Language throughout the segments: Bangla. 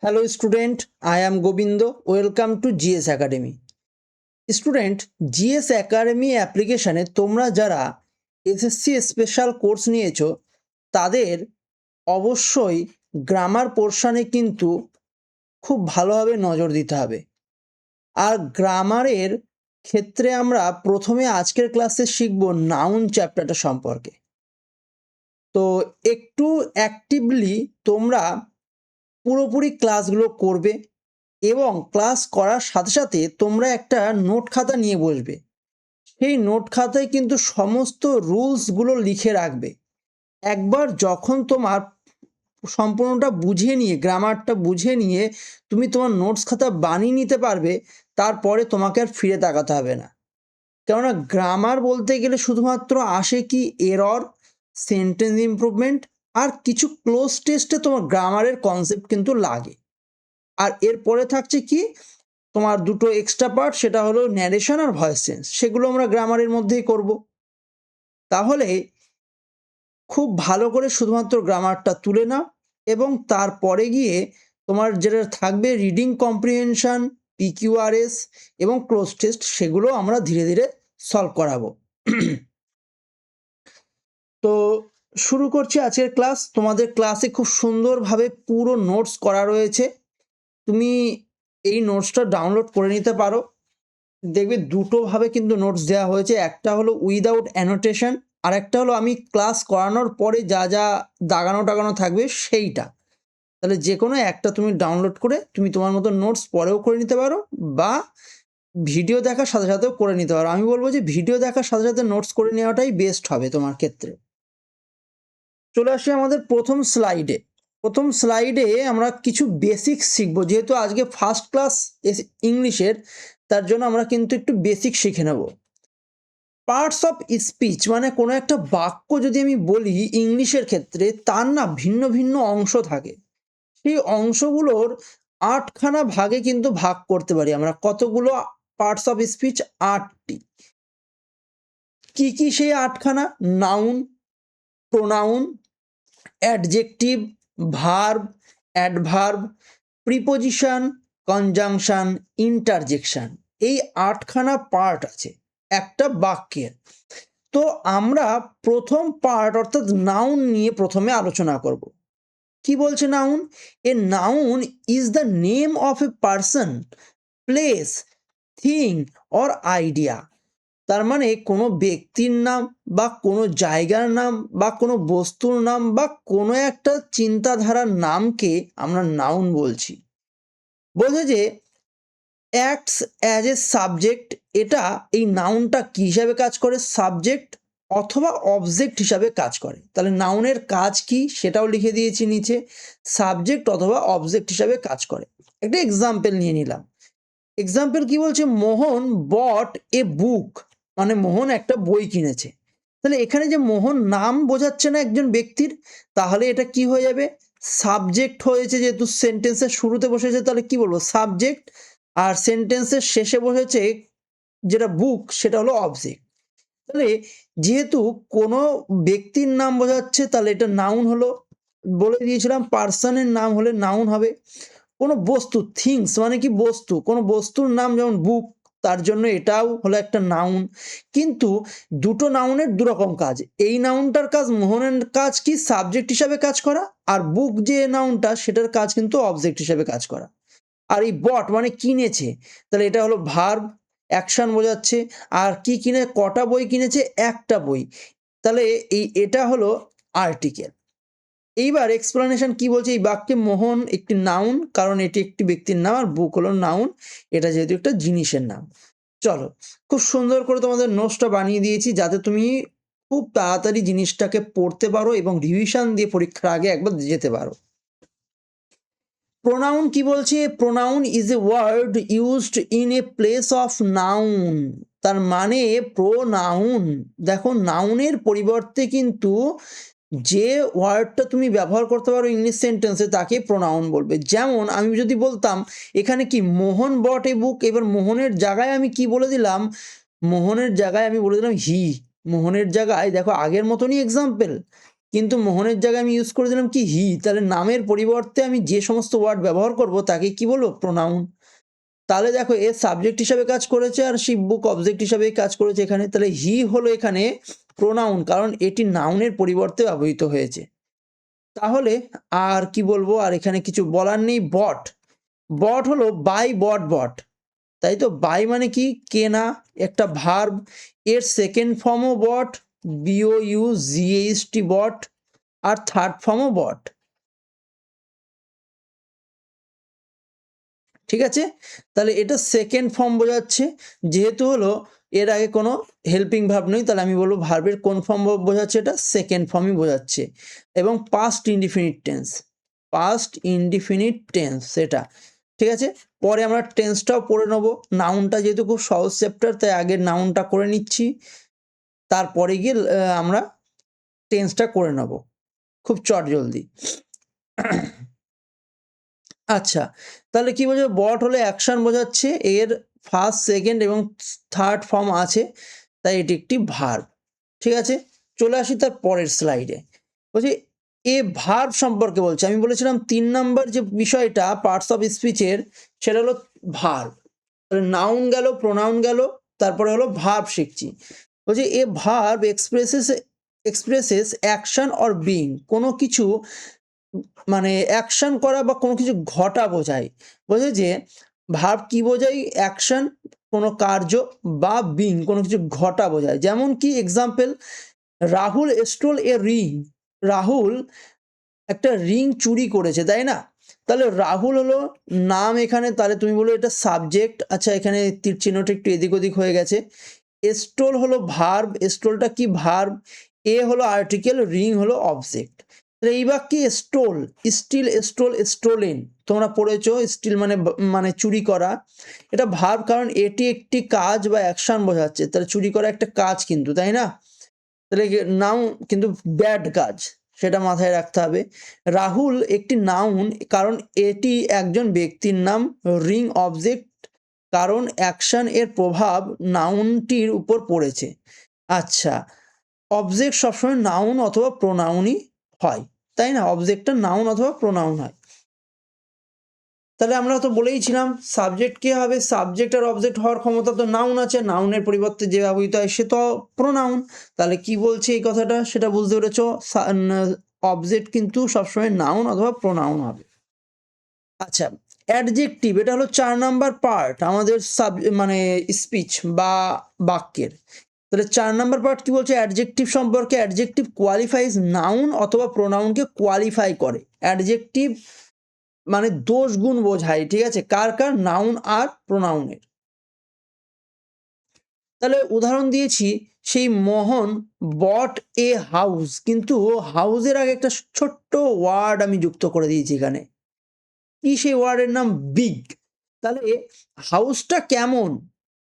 Hello student, I am Gobindo. Welcome to GS Academy. Student GS academy অ্যাপ্লিকেশানে তোমরা যারা এসএসসি স্পেশাল কোর্স নিয়েছো তাদের অবশ্যই গ্রামার পোর্শনে কিন্তু খুব ভালোভাবে নজর দিতে হবে। আর গ্রামারের ক্ষেত্রে আমরা প্রথমে আজকের ক্লাসে শিখব নাউন চ্যাপ্টারটা সম্পর্কে। তো একটু অ্যাক্টিভলি তোমরা পুরোপুরি ক্লাসগুলো করবে এবং ক্লাস করার সাথে সাথে তোমরা একটা নোট খাতা নিয়ে বসবে। সেই নোট খাতায় কিন্তু সমস্ত রুলসগুলো লিখে রাখবে। একবার যখন তোমার সম্পূর্ণটা বুঝে নিয়ে গ্রামারটা বুঝে নিয়ে তুমি তোমার নোটস খাতা বানিয়ে নিতে পারবে, তারপরে তোমাকে আর ফিরে তাকাতে হবে না। কেননা গ্রামার বলতে গেলে শুধুমাত্র আসে কি এরর, সেন্টেন্স ইমপ্রুভমেন্ট আর কিছু ক্লোজ টেস্টে তোমার গ্রামারের কনসেপ্ট কিন্তু লাগে। আর এরপরে থাকছে কি তোমার দুটো এক্সট্রা পার্ট, সেটা হলো ন্যারেশন আর ভয়েস চেঞ্জ। সেগুলো আমরা গ্রামারের মধ্যেই করব। তাহলে খুব ভালো করে শুধুমাত্র গ্রামারটা তুলে নাও এবং তারপরে গিয়ে তোমার যেটা থাকবে রিডিং কম্প্রিহেনশন, পিকিউআরএস এবং ক্লোজ টেস্ট, সেগুলো আমরা ধীরে ধীরে সলভ করাবো। তো শুরু করছি আজকের ক্লাস। তোমাদের ক্লাসে খুব সুন্দরভাবে পুরো নোটস করা রয়েছে। তুমি এই নোটসটা ডাউনলোড করে নিতে পারো। দেখবে দুটোভাবে কিন্তু নোটস দেওয়া হয়েছে, একটা হলো উইদাউট অ্যানোটেশন আর একটা হলো আমি ক্লাস করানোর পরে যা যা দাগানো টাগানো থাকবে সেইটা। তাহলে যে কোনো একটা তুমি ডাউনলোড করে তুমি তোমার মতো নোটস পরেও করে নিতে পারো বা ভিডিও দেখার সাথে সাথেও করে নিতে পারো। আমি বলবো যে ভিডিও দেখার সাথে সাথে নোটস করে নেওয়াটাই বেস্ট হবে তোমার ক্ষেত্রে। চলে আসি আমাদের প্রথম স্লাইডে। প্রথম স্লাইডে আমরা কিছু বেসিক শিখবো, যেহেতু আজকে ফার্স্ট ক্লাস ইংলিশের, তার জন্য আমরা কিন্তু একটু বেসিক শিখে নেব। পার্টস অফ স্পিচ মানে কোনো একটা বাক্য যদি আমি বলি ইংলিশের ক্ষেত্রে, তার না ভিন্ন ভিন্ন অংশ থাকে। সেই অংশগুলোর 8খানা ভাগে কিন্তু ভাগ করতে পারি আমরা। কতগুলো পার্টস অফ স্পিচ? 8টি। কি কি সেই 8খানা? Noun, pronoun, adjective, verb, adverb, preposition, conjunction, interjection. এই 8খানা পার্ট আছে একটা বাক্যের। তো আমরা প্রথম পার্ট অর্থাৎ নাউন নিয়ে প্রথমে আলোচনা করব। কি বলছে noun? A noun is the name of a person, place, thing or idea. তার মানে কোনো ব্যক্তির নাম বা কোনো জায়গার নাম বা কোনো বস্তুর নাম বা কোনো একটা চিন্তাধারার নামকে আমরা নাউন বলছি। বলছে যে অ্যাক্টস অ্যাজ এ সাবজেক্ট। এটা এই নাউনটা কী হিসাবে কাজ করে? সাবজেক্ট অথবা অবজেক্ট হিসাবে কাজ করে। তাহলে নাউনের কাজ কি সেটাও লিখে দিয়েছি নিচে, সাবজেক্ট অথবা অবজেক্ট হিসাবে কাজ করে। একটা এক্সাম্পল নিয়ে নিলাম। এক্সাম্পল কি বলছে? মোহন বট এ বুক, মানে মোহন একটা বই কিনেছে। তাহলে এখানে যে মোহন নাম বোঝাচ্ছে না একজন ব্যক্তির, তাহলে এটা কি হয়ে যাবে? সাবজেক্ট হয়েছে, যেহেতু সেন্টেন্সের শুরুতে বসেছে তাহলে কি বলবো? সাবজেক্ট। আর সেন্টেন্সের শেষে বসেছে যেটা বুক, সেটা হলো অবজেক্ট। তাহলে যেহেতু কোনো ব্যক্তির নাম বোঝাচ্ছে তাহলে এটা নাউন হলো। বলে দিয়েছিলাম পার্সনের নাম হলে নাউন হবে। কোনো বস্তু, থিংস মানে কি বস্তু, কোনো বস্তুর নাম যেমন বুক, তার জন্য এটাও হলো একটা নাউন। কিন্তু দুটো নাউনের দুরকম কাজ। এই নাউনটার কাজ, মোহনের কাজ কি? সাবজেক্ট হিসাবে কাজ করা। আর বুক যে নাউনটা, সেটার কাজ কিন্তু অবজেক্ট হিসাবে কাজ করা। আর এই বট মানে কিনেছে, তাহলে এটা হলো ভার্ব, অ্যাকশন বোঝাচ্ছে। আর কি কিনে? কটা বই কিনেছে? একটা বই। তাহলে এটা হলো আর্টিকেল। এইবার এক্সপ্লানেশন কি বলছে? এই বাক্যে মোহন একটি নাউন, কারণ এটি একটি ব্যক্তির নাম, আর বুক হলো নাউন, এটা যেহেতু একটা জিনিসের নাম। চলো, খুব সুন্দর করে তোমাদের নোটসটা বানিয়ে দিয়েছি যাতে তুমি খুব তাড়াতাড়ি জিনিসটাকে পড়তে পারো এবং রিভিশন দিয়ে পরীক্ষার আগে একবার যেতে পারো। প্রোনাউন কি বলছে? Pronoun is a word used in a place of noun. তার মানে প্রোনাউন, দেখো নাউনের পরিবর্তে কিন্তু যে ওয়ার্ডটা তুমি ব্যবহার করতে পারো ইংলিশ সেন্টেন্সে তাকে প্রোনাউন বলবে। যেমন আমি যদি বলতাম এখানে কি মোহন বট এ বুক, এবার মোহনের জায়গায় আমি কি বলে দিলাম? মোহনের জায়গায় আমি বলে দিলাম হি। মোহনের জায়গায় দেখো আগের মতনই এক্সাম্পল, কিন্তু মোহনের জায়গায় আমি ইউজ করে দিলাম কি হি, তাহলে নামের পরিবর্তে আমি যে সমস্ত ওয়ার্ড ব্যবহার করব তাকে কি বলবো, প্রোনাউন। তাহলে দেখো এর সাবজেক্ট হিসাবে কাজ করেছে আর শিপ বুক অবজেক্ট হিসাবেই কাজ করেছে এখানে। তাহলে হি হলো এখানে প্রোনাউন, কারণ এটি নাউনের পরিবর্তে ব্যবহৃত হয়েছে। তাহলে আর কি বলবো, আর এখানে কিছু বলার নেই। বট, বট হলো বাই বট বট, তাই তো। বাই মানে কি, কেনা, একটা ভার্ব। এর সেকেন্ড ফর্মও বট, BOUGHT বট, আর থার্ড ফর্মও বট। ঠিক আছে, তাহলে এটা সেকেন্ড ফর্ম বোঝাচ্ছে। যেহেতু হলো এর আগে কোনো হেল্পিং ভার্ব নেই, তাহলে আমি বলবো ভার্বের কোন ফর্ম বোঝাচ্ছে, এটা সেকেন্ড ফর্মই বোঝাচ্ছে। এবং past indefinite tense, past indefinite tense সেটা। ঠিক আছে, পরে আমরা টেন্সটাও পড়ে নেবো। নাউনটা যেহেতু খুব সহজ চ্যাপ্টার, তাই আগে নাউনটা করে নিচ্ছি, তারপরে গিয়ে আমরা টেন্সটা করে নেব খুব চট জলদি। আচ্ছা, তাহলে কি বোঝাবে, বট হলে অ্যাকশন বোঝাচ্ছে, এর ফার্স্ট সেকেন্ড এবং থার্ড ফর্ম আছে, তাই এটি একটি ভার্ব। ঠিক আছে, চলে আসি তার পরের স্লাইডে। বলছি এ ভার্ব সম্পর্কে বলছে। আমি বলেছিলাম 3 নাম্বার যে বিষয়টা পার্টস অফ স্পিচের, সেটা হলো ভার্ব। নাউন গেল, প্রোনাউন গেল, তারপরে হলো ভার্ব শিখছি। বলছি a verb expresses action or being, কোনো কিছু মানে অ্যাকশন করা বা কোনো কিছু ঘটা বোঝায়। বোঝে যে ভার্ব কি বোঝায়, অ্যাকশন কোনো কার্য, বা বিং কোনো কিছু ঘটা বোঝায়। যেমন কি এক্সাম্পল, রাহুল স্টোল এ রিং, রাহুল একটা রিং চুরি করেছে, তাই না। তাহলে রাহুল হলো নাম এখানে, তাহলে তুমি বলো এটা সাবজেক্ট। আচ্ছা, এখানে তীর চিহ্নটা একটু এদিক ওদিক হয়ে গেছে। স্টোল হলো ভার্ব, স্টোলটা কি ভার্ব, এ হলো আর্টিকেল, রিং হলো অবজেক্ট। তাহলে এই বাক্যে স্টোল, স্টিল, স্টোল, স্টোলেন, তোমরা পড়েছো, স্টিল মানে মানে চুরি করা, এটা ভার্ব, কারণ এটি একটি কাজ বা অ্যাকশন বোঝাচ্ছে। তাহলে চুরি করা একটা কাজ কিন্তু, তাই না। তাহলে নাউন কিন্তু ব্যাড কাজ, সেটা মাথায় রাখতে হবে। রাহুল একটি নাউন, কারণ এটি একজন ব্যক্তির নাম। রিং অবজেক্ট, কারণ অ্যাকশন এর প্রভাব নাউনটির উপর পড়েছে। আচ্ছা, অবজেক্ট সবসময় নাউন অথবা প্রোনাউনই হয়, তাই না। অবজেক্টটা নাউন অথবা প্রোনাউন হয়। তাহলে আমরা তো বলেইছিলাম সাবজেক্ট কে হবে, সাবজেক্ট আর অবজেক্ট হওয়ার ক্ষমতা তো নাউন আছে, নাউনের পরিবর্তে যে ব্যবহৃত হয় সে তো প্রোনাউন। তাহলে কি বলছে এই কথাটা, সেটা বুঝতে পেরেছ। অবজেক্ট কিন্তু সবসময় নাউন অথবা প্রোনাউন হবে। আচ্ছা, অ্যাডজেক্টিভ, এটা হলো 4 নাম্বার পার্ট আমাদের মানে স্পিচ বা বাক্যের। তাহলে 4 নাম্বার পার্ট কি বলছে অ্যাডজেক্টিভ সম্পর্কে। অ্যাডজেক্টিভ কোয়ালিফাইজ নাউন অথবা প্রোনাউনকে কোয়ালিফাই করে। অ্যাডজেক্টিভ মানে দোষ গুণ বোঝায়, ঠিক আছে, কার কার, নাউন আর প্রোনাউনের। তাহলে উদাহরণ দিয়েছি, সেই মোহন বট এ হাউস, কিন্তু হাউসের আগে একটা ছোট্ট ওয়ার্ড আমি যুক্ত করে দিয়েছি এখানে। কি সেই ওয়ার্ডের নাম, বিগ। তাহলে হাউসটা কেমন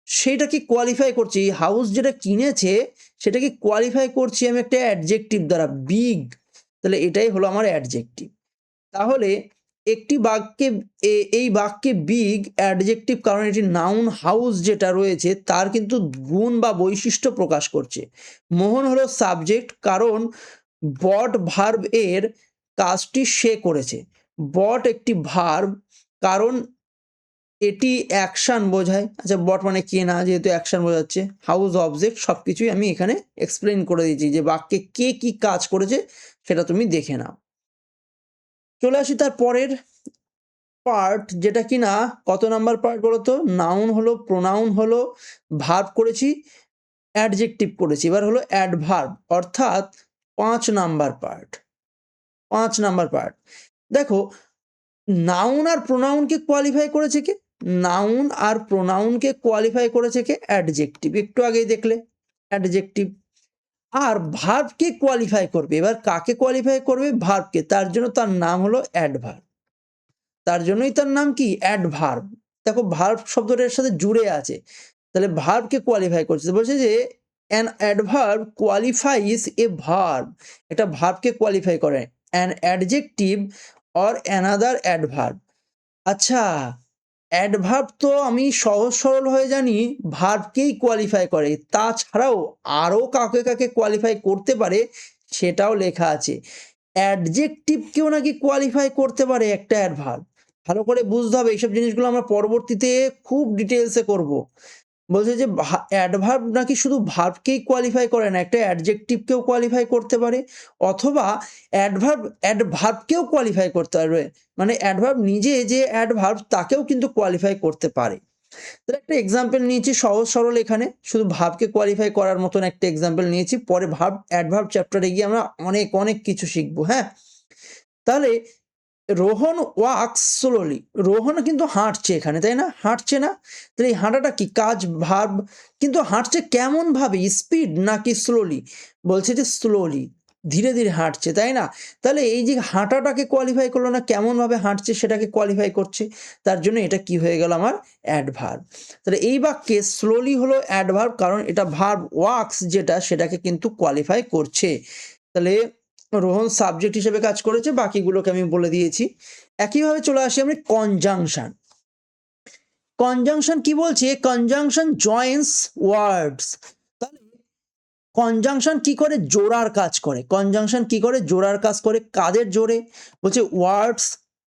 সেটাকে কোয়ালিফাই করছি, হাউস যেটা কিনেছে সেটাকে কোয়ালিফাই করছি আমি একটা অ্যাডজেক্টিভ দ্বারা, বিগ। তাহলে এটাই হলো আমার অ্যাডজেক্টিভ। তাহলে একটি বাক্যে এই বাক্যে বিগ অ্যাডজেক্টিভ, কারণ এটি নাউন, হাউস যেটা রয়েছে তার কিন্তু গুণ বা বৈশিষ্ট্য প্রকাশ করছে। মোহন হলো সাবজেক্ট, কারণ বট ভার্ব এর কাজটি সে করেছে। বট একটি ভার্ব, কারণ এটি অ্যাকশন বোঝায়। আচ্ছা, বট মানে কে না, যেহেতু অ্যাকশন বোঝাচ্ছে। হাউস অবজেক্ট, সব কিছুই আমি এখানে এক্সপ্লেন করে দিয়েছি, যে বাক্যে কে কি কাজ করেছে সেটা তুমি দেখে নাও। চলে আসি তার পরের পার্ট, যেটা কিনা কত নাম্বার পার্ট বলতো, নাউন হলো, প্রোনাউন হলো, ভার্ব করেছি, অ্যাডজেক্টিভ করেছি, এবার হলো অ্যাডভার্ব, অর্থাৎ 5 নাম্বার পার্ট। 5 number part. দেখো, নাউন আর প্রোনাউনকে কোয়ালিফাই করেছে কে, নাউন আর প্রোনাউনকে কোয়ালিফাই করেছে কে, অ্যাডজেক্টিভ। একটু আগেই দেখলে অ্যাডজেক্টিভ। আর ভার্বকে কোয়ালিফাই করবে, এবার কাকে কোয়ালিফাই করবে, ভার্বকে, তার জন্য তার নাম হলো অ্যাডভার্ব। তার জন্যই তার নাম কি, অ্যাডভার্ব। দেখো ভার্ব শব্দটার সাথে জুড়ে আছে, তাহলে ভার্বকে কোয়ালিফাই করছে। বলছে যে an adverb qualifies A verb, এটা ভার্বকে কোয়ালিফাই করে। An adjective or another adverb. আচ্ছা, অ্যাডভার্ব তো আমি সহজ সরল হয়ে জানি ভার্বকেই কোয়ালিফাই করে, তাছাড়াও আরও কাকে কাকে কোয়ালিফাই করতে পারে সেটাও লেখা আছে। অ্যাডজেক্টিভকেও নাকি কোয়ালিফাই করতে পারে একটা অ্যাডভার্ব। ভালো করে বুঝতে হবে, এইসব জিনিসগুলো আমরা পরবর্তীতে খুব ডিটেইলসে করব। বলছে যে অ্যাডভার্ব নাকি শুধু ভার্বকেই কোয়ালিফাই করে না, একটা অ্যাডজেক্টিভকেও কোয়ালিফাই করতে পারে, অথবা অ্যাডভার্বকেও কোয়ালিফাই করতে পারবে। মানে অ্যাডভার্ব নিজে যে অ্যাডভার্ব তাকেও কিন্তু কোয়ালিফাই করতে পারে। তাহলে একটা এক্সাম্পল নিয়েছি সহজ সরল, এখানে শুধু ভার্বকে কোয়ালিফাই করার মতন একটা এক্সাম্পল নিয়েছি। পরে অ্যাডভার্ব চ্যাপ্টারে গিয়ে আমরা অনেক অনেক কিছু শিখবো। হ্যাঁ, তাহলে রোহন ওয়াক্স স্লোলি, রোহন কিন্তু হাঁটছে এখানে, তাই না? হাঁটছে না? তাহলে এই হাঁটাটা কি কাজ, ভার্ব, কিন্তু হাঁটছে কেমন ভাবে, স্পিড নাকি স্লোলি? বলছে যে স্লোলি, ধীরে ধীরে হাঁটছে, তাই না? তাহলে এই যে হাঁটাটাকে কোয়ালিফাই করলো না, কেমন ভাবে হাঁটছে সেটাকে কোয়ালিফাই করছে, তার জন্য এটা কি হয়ে গেল আমার অ্যাডভার্ব। তাহলে এই বাক্যে স্লোলি হলো অ্যাডভার্ব, কারণ এটা ভার্ব ওয়াক্স যেটা সেটাকে কিন্তু কোয়ালিফাই করছে। তাহলে রোহন সাবজেক্ট হিসেবে কাজ করেছে, বাকিগুলোকে আমি বলে দিয়েছি। একইভাবে চলে আসি আমরা কনজাংশন। কনজাংশন কি বলছে? কনজাংশন জয়েন্স ওয়ার্ডস। তাহলে কনজাংশন কি করে? জোড়ার কাজ করে। কনজাংশন কি করে? জোড়ার কাজ করে। কাদের জোরে? বলছে ওয়ার্ডস,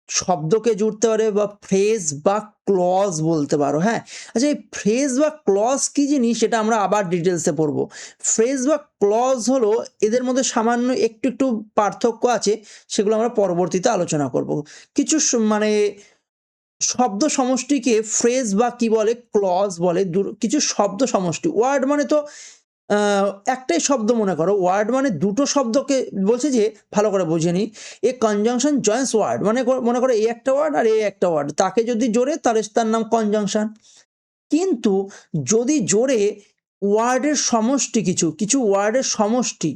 শব্দকে জুড়তে পারে, বা ফ্রেজ বা ক্লজ বলতে পারো। হ্যাঁ, আচ্ছা, এই ফ্রেজ বা ক্লজ কি জিনিস সেটা আমরা আবার ডিটেলসে পড়বো। ফ্রেজ বা ক্লজ হলো, এদের মধ্যে সামান্য একটু একটু পার্থক্য আছে, সেগুলো আমরা পরবর্তীতে আলোচনা করব। কিছু মানে শব্দ সমষ্টিকে ফ্রেজ বা কি বলে, ক্লজ বলে। কিছু শব্দ সমষ্টি, ওয়ার্ড মানে তো একটাই শব্দ মনে করো, ওয়ার্ড মানে দুটো শব্দকে বলছে যে, ভালো করে বুঝে নি, এ কনজাংশন জয়েন্স ওয়ার্ড মানে মনে করো এই একটা ওয়ার্ড আর এই একটা ওয়ার্ড, তাকে যদি জোরে তাহলে তার নাম কনজাংশন। কিন্তু যদি জোরে ওয়ার্ডের সমষ্টি, কিছু কিছু ওয়ার্ডের সমষ্টি,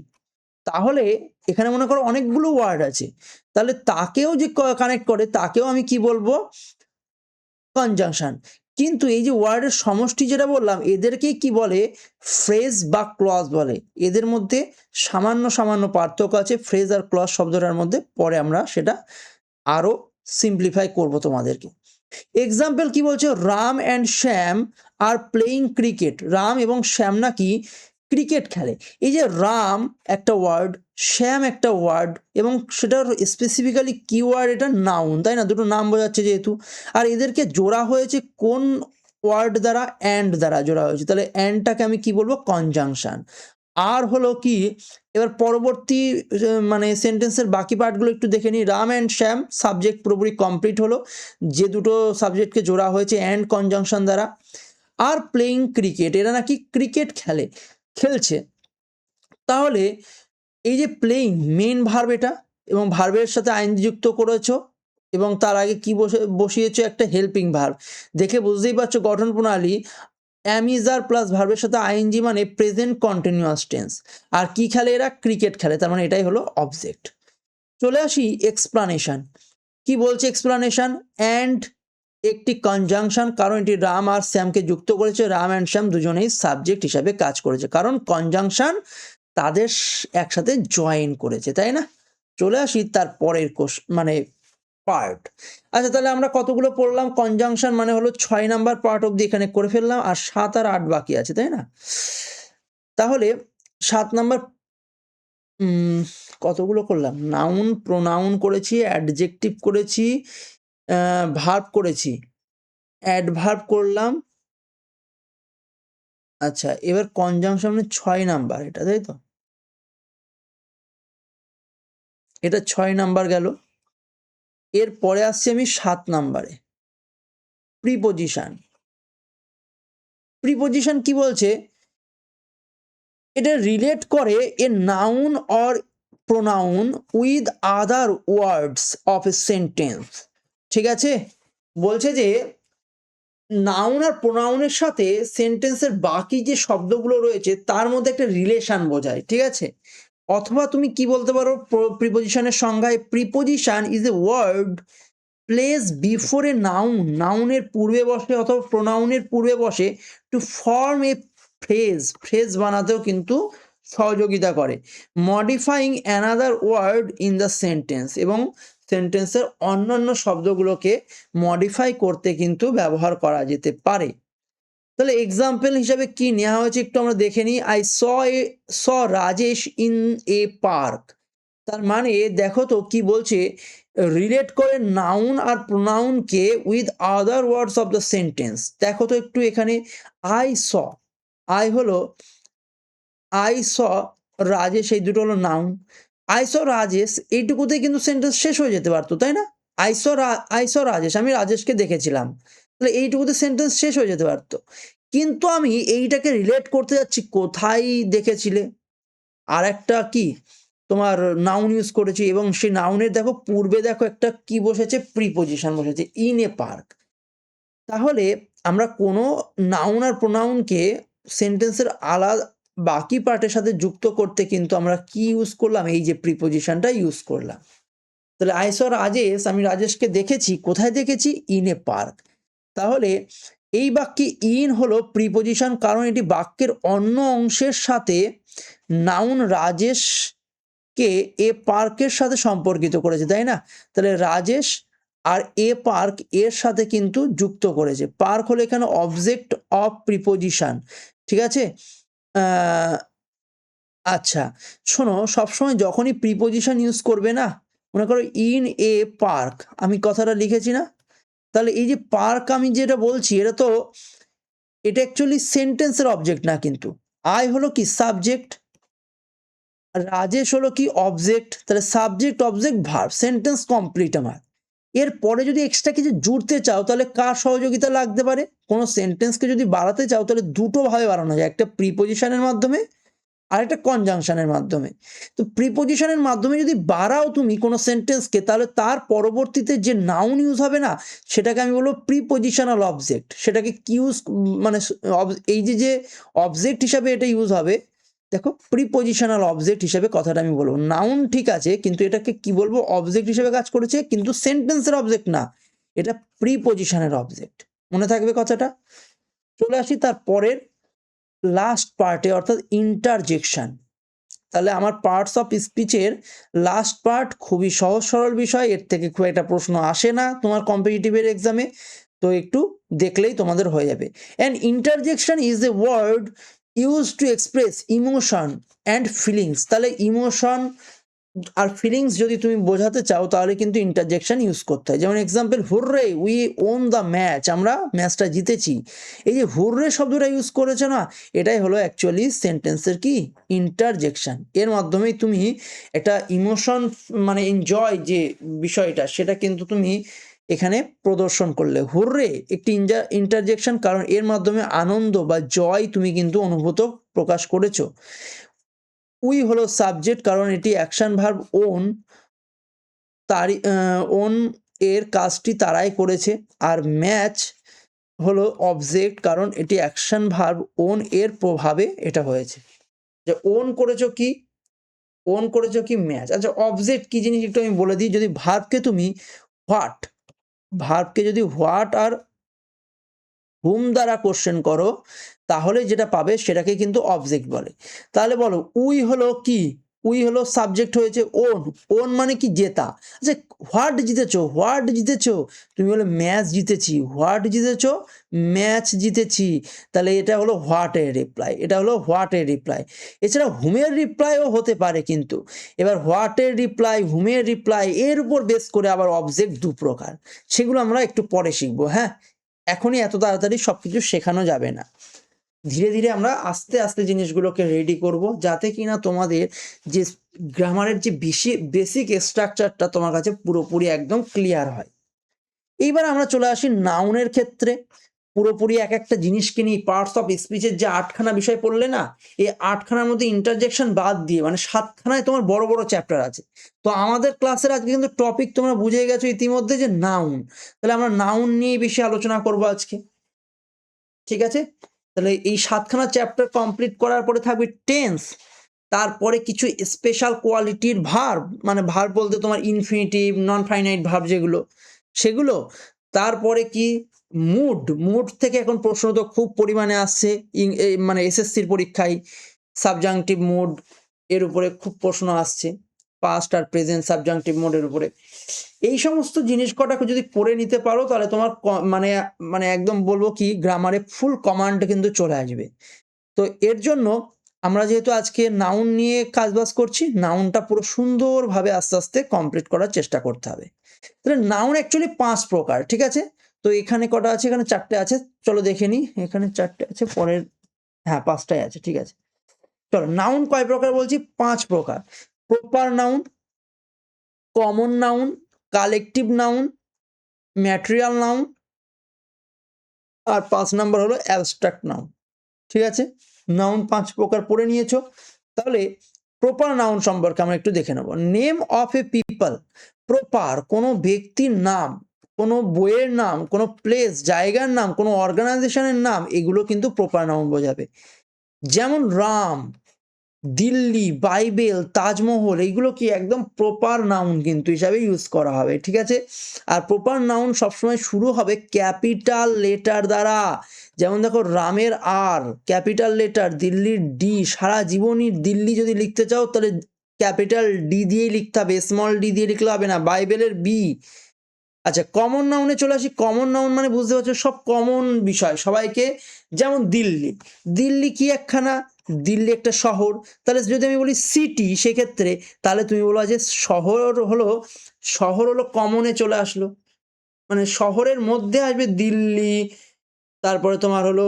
তাহলে এখানে মনে করো অনেকগুলো ওয়ার্ড আছে, তাহলে তাকেও যে কানেক্ট করে তাকেও আমি কি বলবো? কনজাংশন। কিন্তু এই যে ওয়ার্ডের সমষ্টি যেটা বললাম, এদেরকেই কি বলে? ফ্রেজ বা ক্লজ বলে। এদের মধ্যে সামান্য সামান্য পার্থক্য আছে ফ্রেজ আর ক্লজ শব্দটার মধ্যে, পরে আমরা সেটা আরো সিম্পলিফাই করব তোমাদেরকে। এক্সাম্পল কি বলছে? Ram and Shyam are playing cricket. Ram এবং শ্যাম নাকি ক্রিকেট খেলে। এই যে রাম একটা ওয়ার্ড, শ্যাম একটা ওয়ার্ড, এবং সেটার স্পেসিফিক্যালি কি ওয়ার্ড? এটা নাউন, তাই না? দুটো নাম বোঝাচ্ছে যেহেতু। আর এদেরকে জোড়া হয়েছে কোন ওয়ার্ড দ্বারা? অ্যান্ড দ্বারা জোড়া হয়েছে। তাহলে অ্যান্ডটাকে আমি কি বলবো? কনজাংশন। আর হলো কি, এবার পরবর্তী মানে সেন্টেন্সের বাকি পার্টগুলো একটু দেখে নিই। রাম অ্যান্ড শ্যাম, সাবজেক্ট পুরোপুরি কমপ্লিট হলো, যে দুটো সাবজেক্টকে জোড়া হয়েছে অ্যান্ড কনজাংশন দ্বারা। আর প্লেইং ক্রিকেট, এরা নাকি ক্রিকেট খেলছে। তাহলে এই যে প্লেইং মেন ভার্ব এটা, এবং ভার্বের সাথে আইএনজি যুক্ত করেছো, এবং তার আগে কি বসিয়েছো? একটা হেল্পিং ভার্ব। দেখে বুঝতেই পারছো গঠন প্রণালী, অ্যাম ইজ আর প্লাস ভার্বের সাথে আইএনজি মানে প্রেজেন্ট কন্টিনিউয়াস টেন্স। আর কি খেলে? এরা ক্রিকেট খেলে, তার মানে এটাই হলো অবজেক্ট। চলে আসি এক্সপ্লানেশন। কি বলছে এক্সপ্লানেশন? অ্যান্ড একটি কনজাংশন, কারণ এটি রাম আর শ্যামকে যুক্ত করেছে। রাম অ্যান্ড শ্যাম দুজনেই সাবজেক্ট হিসাবে কাজ করেছে, কারণ কনজাংশন তাদের একসাথে জয়েন করেছে, তাই না? চলে আসি তার পরের মানে পার্ট। আচ্ছা, তাহলে আমরা কতগুলো পড়লাম? কনজাংশন মানে হলো 6 নাম্বার পার্ট অবধি এখানে করে ফেললাম, আর 7 আর 8 বাকি আছে, তাই না? তাহলে 7 নাম্বার কতগুলো করলাম? নাউন, প্রোনাউন করেছি, অ্যাডজেক্টিভ করেছি, ভার্ব করেছি, অ্যাডভার্ব করলাম। আচ্ছা, এবার কনজাংশন মানে 6 নাম্বার এটা, তাই তো? এটা 6 নাম্বার গেল। এর পরে আসছি আমি 7 নাম্বারে, প্রিপোজিশন। প্রিপোজিশন কি বলছে? এটা রিলেট করে a noun or pronoun with other words of a sentence. ঠিক আছে? বলছে যে নাউন আর প্রোনাউনের সাথে সেন্টেন্সের বাকি যে শব্দগুলো রয়েছে তার মধ্যে একটা রিলেশন বোঝায়। ঠিক আছে? অথবা তুমি কি বলতে পারো প্রিপোজিশনের সংজ্ঞায়? Preposition is a word place before a noun, নাউনের পূর্বে বসে অথবা প্রোনাউনের পূর্বে বসে, to form a phrase, phrase বানাতেও কিন্তু সহযোগিতা করে। Modifying another word in the sentence, এবং সেন্টেন্সের অন্যান্য শব্দগুলোকে মডিফাই করতে কিন্তু ব্যবহার করা যেতে পারে। তাহলে এক্সাম্পল হিসাবে কি নেওয়া হয়েছে একটু আমরা দেখে নিই। I saw Rajesh in a park. তার মানে দেখো তো কি বলছে, রিলেট করে নাউন আর প্রোনাউনকে with other words of the sentence. দেখো তো একটু এখানে I saw, I saw Rajesh, এই দুটো হলো নাউন। আই স রাজেশ এইটুকুতেই কিন্তু সেন্টেন্স শেষ হয়ে যেতে পারতো, তাই না? আই স রাজেশ, আমি রাজেশকে দেখেছিলাম, তাহলে এইটুকুতে সেন্টেন্স শেষ হয়ে যেতে পারতো। কিন্তু আমি এইটাকে রিলেট করতে যাচ্ছি কোথায় দেখেছিলে, আর একটা কি তোমার নাউন ইউজ করেছি, এবং সেই নাউনের দেখো পূর্বে দেখো একটা কি বসেছে, প্রিপোজিশন বসেছে, ইন এ পার্ক। তাহলে আমরা কোনো নাউন আর প্রোনাউনকে সেন্টেন্সের আলাদা বাকি পার্টের সাথে যুক্ত করতে কিন্তু আমরা কি ইউজ করলাম, এই যে প্রিপোজিশনটা ইউজ করলাম। তাহলে আই স রাজেশ, আমি রাজেশকে দেখেছি, কোথায় দেখেছি, ইন এ পার্ক। তাহলে এই বাক্যে ইন হলো প্রিপোজিশন, কারণ এটি বাক্যের অন্য অংশের সাথে নাউন রাজেশকে এ পার্কের সাথে সম্পর্কিত করেছে, তাই না? তাহলে রাজেশ আর এ পার্ক এর সাথে কিন্তু যুক্ত করেছে। পার্ক হলো এখানে অবজেক্ট অফ প্রিপোজিশন, ঠিক আছে? আচ্ছা, শোনো, সবসময় যখনই প্রিপোজিশন ইউজ করবে না, মনে করো ইন এ পার্ক, আমি কথাটা লিখেছি না, তাহলে এই যে পার্ক আমি যেটা বলছি, এটা অ্যাকচুয়ালি সেন্টেন্সের অবজেক্ট না, কিন্তু আই হলো কি সাবজেক্ট, রাজেশ হলো কি অবজেক্ট, তাহলে subject object verb, sentence complete আমার। এরপরে যদি এক্সট্রা কিছু জুড়তে চাও তাহলে কার সহযোগিতা লাগতে পারে? কোনো সেন্টেন্সকে যদি বাড়াতে চাও তাহলে দুটো ভাবে বাড়ানো যায়, একটা প্রিপোজিশনের মাধ্যমে আর একটা কনজাংশনের মাধ্যমে। তো প্রিপোজিশনের মাধ্যমে যদি বাড়াও তুমি কোনো সেন্টেন্সকে, তাহলে তার পরবর্তীতে যে নাউন ইউজ হবে না, সেটাকে আমি বলবো প্রিপোজিশনাল অবজেক্ট। সেটাকে কি ইউজ, মানে এই যে অবজেক্ট হিসাবে এটা ইউজ হবে, দেখো প্রিপোজিশনাল অবজেক্ট হিসেবে কথাটা আমি বলবো। নাউন ঠিক আছে, কিন্তু এটাকে কি বলবো, অবজেক্ট হিসেবে কাজ করেছে, কিন্তু সেন্টেন্সের অবজেক্ট না, এটা প্রিপোজিশনের অবজেক্ট। মনে থাকবে কথাটা। চলে আসি তারপরের লাস্ট পার্টে, অর্থাৎ ইন্টারজেকশন। তাহলে আমার পার্টস অফ স্পিচের লাস্ট পার্ট খুবই সহজ সরল বিষয়, এর থেকে খুব একটা প্রশ্ন আসে না তোমার কম্পিটিটিভের এক্সামে, তো একটু দেখলেই তোমাদের হয়ে যাবে। And interjection is a word use to express emotion and feelings. তাহলে ইমোশন আর ফিলিংস যদি তুমি বোঝাতে চাও তাহলে কিন্তু ইন্টারজেকশন ইউজ করতে হয়। যেমন example, hurray we won the match, আমরা ম্যাচটা জিতেছি। এই যে হুররে শব্দটা ইউজ করেছে না, এটাই হলো অ্যাকচুয়ালি সেন্টেন্সের কি, ইন্টারজেকশন। এর মাধ্যমেই তুমি একটা ইমোশন, মানে এনজয় যে বিষয়টা, সেটা কিন্তু তুমি এখানে প্রদর্শন করলে। হুররে একটি ইন্টারজেকশন, কারণ এর মাধ্যমে আনন্দ বা জয় তুমি কিন্তু অনুভূত প্রকাশ করেছো। উই হলো সাবজেক্ট, কারণ এটি অ্যাকশন ভার্ব ওন, তারই ওন এর কাজটি তারাই করেছে। আর ম্যাচ হলো অবজেক্ট, কারণ এটি অ্যাকশন ভার্ব ওন এর প্রভাবে এটা হয়েছে। যে ওন করেছো কি, ওন করেছো কি ম্যাচ। আচ্ছা, অবজেক্ট কি জিনিস একটু আমি বলে দিই। যদি ভার্বকে তুমি হোয়াট, ভার্বকে যদি হোয়াট আর হুম দ্বারা কোশ্চেন করো, তাহলে যেটা পাবে সেটাকে কিন্তু অবজেক্ট বলে। তাহলে বলো, উই হলো কি, উই হলো সাবজেক্ট হয়েছে ওন, ওন মানে কি জেতা। আচ্ছা, হোয়াট জিতেছো, হোয়াট জিতেছো, তুমি বলে ম্যাচ জিতেছি, হোয়াট জিতেছো, ম্যাচ জিতেছি, তাহলে এটা হলো হোয়াটের রিপ্লাই, এটা হলো হোয়াটের রিপ্লাই। এছাড়া হুমের রিপ্লাইও হতে পারে, কিন্তু এবার হোয়াটের রিপ্লাই, হুমের রিপ্লাই, এর উপর বেস করে আবার অবজেক্ট দু প্রকার, সেগুলো আমরা একটু পরে শিখবো। হ্যাঁ, এখনই এত তাড়াতাড়ি সবকিছু শেখানো যাবে না, ধীরে ধীরে আমরা আস্তে আস্তে জিনিসগুলোকে রেডি করব, যাতে কিনা তোমাদের যে গ্রামারের যে বেসিক স্ট্রাকচারটা তোমার কাছে পুরোপুরি একদম ক্লিয়ার হয়। এইবার আমরা চলে আসি নাউনের ক্ষেত্রে। পুরোপুরি এক একটা জিনিসকে নিয়ে পার্টস অফ স্পিচের যে 8খানা বিষয় পড়লে না, এই 8খানার মধ্যে ইন্টারজেকশন বাদ দিয়ে মানে 7খানায় তোমার বড় বড় চ্যাপ্টার আছে। তো আমাদের ক্লাসের আজকে কিন্তু টপিক তোমরা বুঝে গেছো ইতিমধ্যে যে নাউন। তাহলে আমরা নাউন নিয়ে বেশি আলোচনা করবো আজকে, ঠিক আছে? তাহলে এই 7খানা চ্যাপ্টার কমপ্লিট করার পরে থাকবে টেন্স, তারপরে কিছু স্পেশাল কোয়ালিটির ভার্ব, মানে ভার্ব বলতে তোমার ইনফিনিটিভ, নন ফাইনাইট ভার্ব যেগুলো, সেগুলো। তারপরে কি মুড, মুড থেকে এখন প্রশ্ন তো খুব পরিমাণে আসছে, মানে এসএসসির পরীক্ষায় সাবজাংটিভ মুড এর উপরে খুব প্রশ্ন আসছে। পাস্ট আর প্রেজেন্ট সাবজাংটিভ মোডের উপরে। এই সমস্ত জিনিস কটাকে যদি করে নিতে পারো তাহলে তোমার মানে মানে একদম বলবো কি গ্রামারে ফুল কমান্ড কিন্তু চলে আসবে। তো এর জন্য আমরা যেহেতু আজকে নাউন নিয়ে কাজবাজ করছি, নাউনটা পুরো সুন্দরভাবে আস্তে আস্তে কমপ্লিট করার চেষ্টা করতে হবে। তাহলে নাউন অ্যাকচুয়ালি 5 প্রকার, ঠিক আছে? তো এখানে কটা আছে? এখানে 4টে আছে। চলো দেখে নিই। এখানে 4টে আছে, পরের হ্যাঁ 5টাই আছে, ঠিক আছে। চলো নাউন কয় প্রকার বলছি? 5 প্রকার। Proper noun, common noun, collective noun, material noun আর 5 নাম্বার হলো অ্যাবস্ট্রাক্ট নাউন। ঠিক আছে? নাউন 5 প্রকার পড়ে নিয়েছো। তাহলে প্রপার নাউন সম্পর্কে আমরা একটু দেখে নেব। Name of A people, proper কোনো ব্যক্তির নাম, কোনো বইয়ের নাম, কোনো প্লেস জায়গার নাম, কোনো অর্গানাইজেশনের নাম, এগুলো কিন্তু প্রপার নাউন বোঝাবে। যেমন রাম, দিল্লি, বাইবেল, তাজমহল, এইগুলো কি একদম প্রপার নাউন কিন্তু হিসাবে ইউজ করা হবে, ঠিক আছে? আর প্রপার নাউন সবসময় শুরু হবে ক্যাপিটাল লেটার দ্বারা। যেমন দেখো রামের আর ক্যাপিটাল লেটার, দিল্লির ডি, সারা জীবনই দিল্লি যদি লিখতে চাও তাহলে ক্যাপিটাল ডি দিয়েই লিখতে হবে, স্মল ডি দিয়ে লিখলে হবে না। বাইবেলের বি। আচ্ছা কমন নাউনে চলে আসি। কমন নাউন মানে বুঝতে পারছো সব কমন বিষয় সবাইকে। যেমন দিল্লি, দিল্লি কি একখানা? দিল্লি একটা শহর। তাহলে যদি আমি বলি সিটি সেক্ষেত্রে তাহলে তুমি বলো যে শহর হলো কমনে চলে আসলো, মানে শহরের মধ্যে আসবে দিল্লি, তারপরে তোমার হলো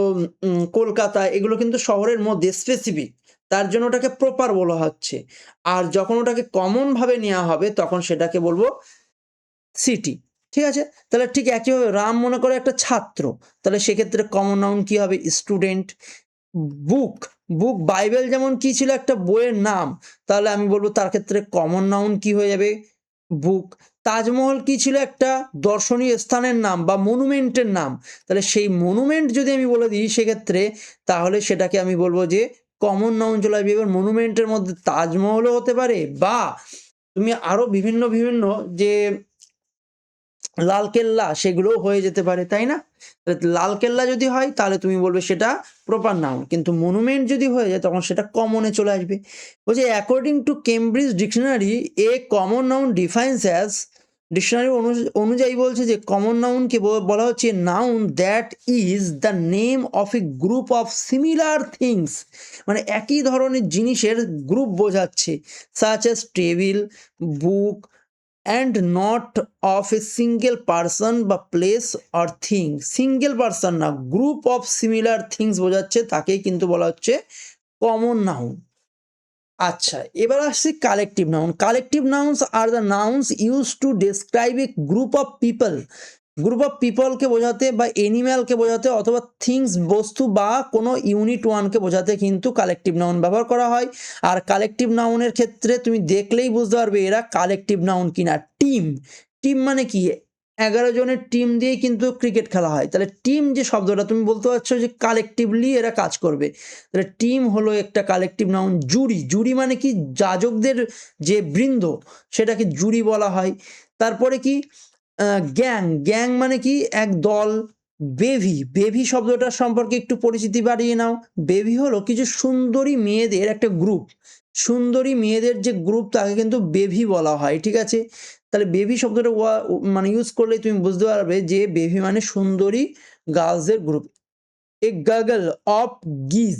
কলকাতা, এগুলো কিন্তু শহরের মধ্যে স্পেসিফিক, তার জন্য ওটাকে প্রপার বলা হচ্ছে। আর যখন ওটাকে কমন ভাবে নেওয়া হবে তখন সেটাকে বলবো সিটি, ঠিক আছে? তাহলে ঠিক একইভাবে রাম মনে করো একটা ছাত্র, তাহলে সেক্ষেত্রে কমন নাউন কি হবে? স্টুডেন্ট। বুক, বুক বাইবেল যেমন কি ছিল? একটা বইয়ের নাম, তাহলে আমি বলবো তার ক্ষেত্রে কমন নাউন কি হয়ে যাবে? বুক। তাজমহল কি ছিল? একটা দর্শনীয় স্থানের নাম বা মনুমেন্টের নাম, তাহলে সেই মনুমেন্ট যদি আমি বলে দিই সেক্ষেত্রে তাহলে সেটাকে আমি বলবো যে কমন নাউন চলে আসবে। এবার মনুমেন্টের মধ্যে তাজমহলও হতে পারে, বা তুমি আরো বিভিন্ন বিভিন্ন যে লালকেল্লা সেগুলোও হয়ে যেতে পারে, তাই না? লালকেল্লা যদি হয় তাহলে তুমি বলবে সেটা প্রপার নাউন, কিন্তু মনুমেন্ট যদি হয়ে যায় তখন সেটা কমনে চলে আসবে। বলছে according to Cambridge dictionary a common noun defines as, dictionary অনুযায়ী বলছে যে কমন নাউনকে বলা হচ্ছে noun that is the name of a group of similar things, মানে একই ধরনের জিনিসের গ্রুপ বোঝাচ্ছে, such as table, book, and not of a single person বা place or thing. Single person না, গ্রুপ অফ সিমিলার থিংস বোঝাচ্ছে, তাকেই কিন্তু বলা হচ্ছে কমন নাউন। আচ্ছা এবার আসছি collective noun. Collective nouns are the nouns use to describe a group of people, group of পিপলকে বোঝাতে বা এনিম্যালকে বোঝাতে অথবা থিংস বস্তু বা কোনো ইউনিট ওয়ানকে বোঝাতে কিন্তু কালেকটিভ নাউন ব্যবহার করা হয়। আর কালেকটিভ নাউনের ক্ষেত্রে তুমি দেখলেই বুঝতে পারবে এরা কালেকটিভ নাউন কিনা। টিম, টিম মানে কি? 11 জনের টিম দিয়েই কিন্তু ক্রিকেট খেলা হয়, তাহলে টিম যে শব্দটা তুমি বলতে পারছো যে কালেকটিভলি এরা কাজ করবে, তাহলে টিম হলো একটা কালেকটিভ নাউন। জুরি, জুরি মানে কি? যাজকদের যে বৃন্দ সেটাকে জুরি বলা হয়। তারপরে কি? গ্যাং, গ্যাং মানে কি? এক দল। বেভি, বেভি শব্দটার সম্পর্কে একটু পরিচিতি বাড়িয়ে নাও। বেভি হলো কিছু সুন্দরী মেয়েদের একটা গ্রুপ, সুন্দরী মেয়েদের যে গ্রুপ তাকে কিন্তু বেভি বলা হয়, ঠিক আছে? তাহলে বেভি শব্দটা মানে ইউজ করলে তুমি বুঝতে পারবে যে বেভি মানে সুন্দরী গার্লসদের গ্রুপ। এ গাগল অফ গিজ,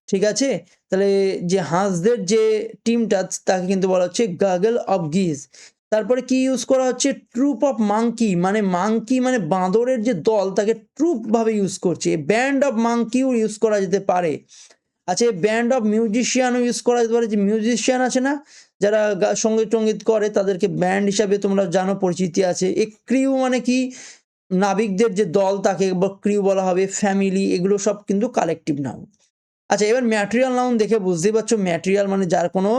ঠিক আছে? তাহলে যে হাঁসদের যে টিমটা তাকে কিন্তু বলা হচ্ছে গাগল অফ গিজ। তারপরে কি ইউজ করা হচ্ছে? ট্রুপ অফ মাঙ্কি, মানে মাঙ্কি মানে বাঁদরের যে দল তাকে ট্রুপ ভাবে ইউজ করছে। ব্যান্ড অফ মাঙ্কিও ইউজ করা যেতে পারে। আচ্ছা ব্যান্ড অফ মিউজিশিয়ানও ইউজ করা যেতে পারে, যে মিউজিশিয়ান আছে না যারা সঙ্গীত টঙ্গীত করে তাদেরকে ব্যান্ড হিসাবে তোমরা জানো পরিচিতি আছে। এ ক্রিউ মানে কি? নাবিকদের যে দল তাকে ক্রিউ বলা হবে। ফ্যামিলি, এগুলো সব কিন্তু কালেকটিভ নাউন। আচ্ছা এবার ম্যাটেরিয়াল নাউন দেখে বুঝতেই পারছো ম্যাটেরিয়াল মানে যার কোনো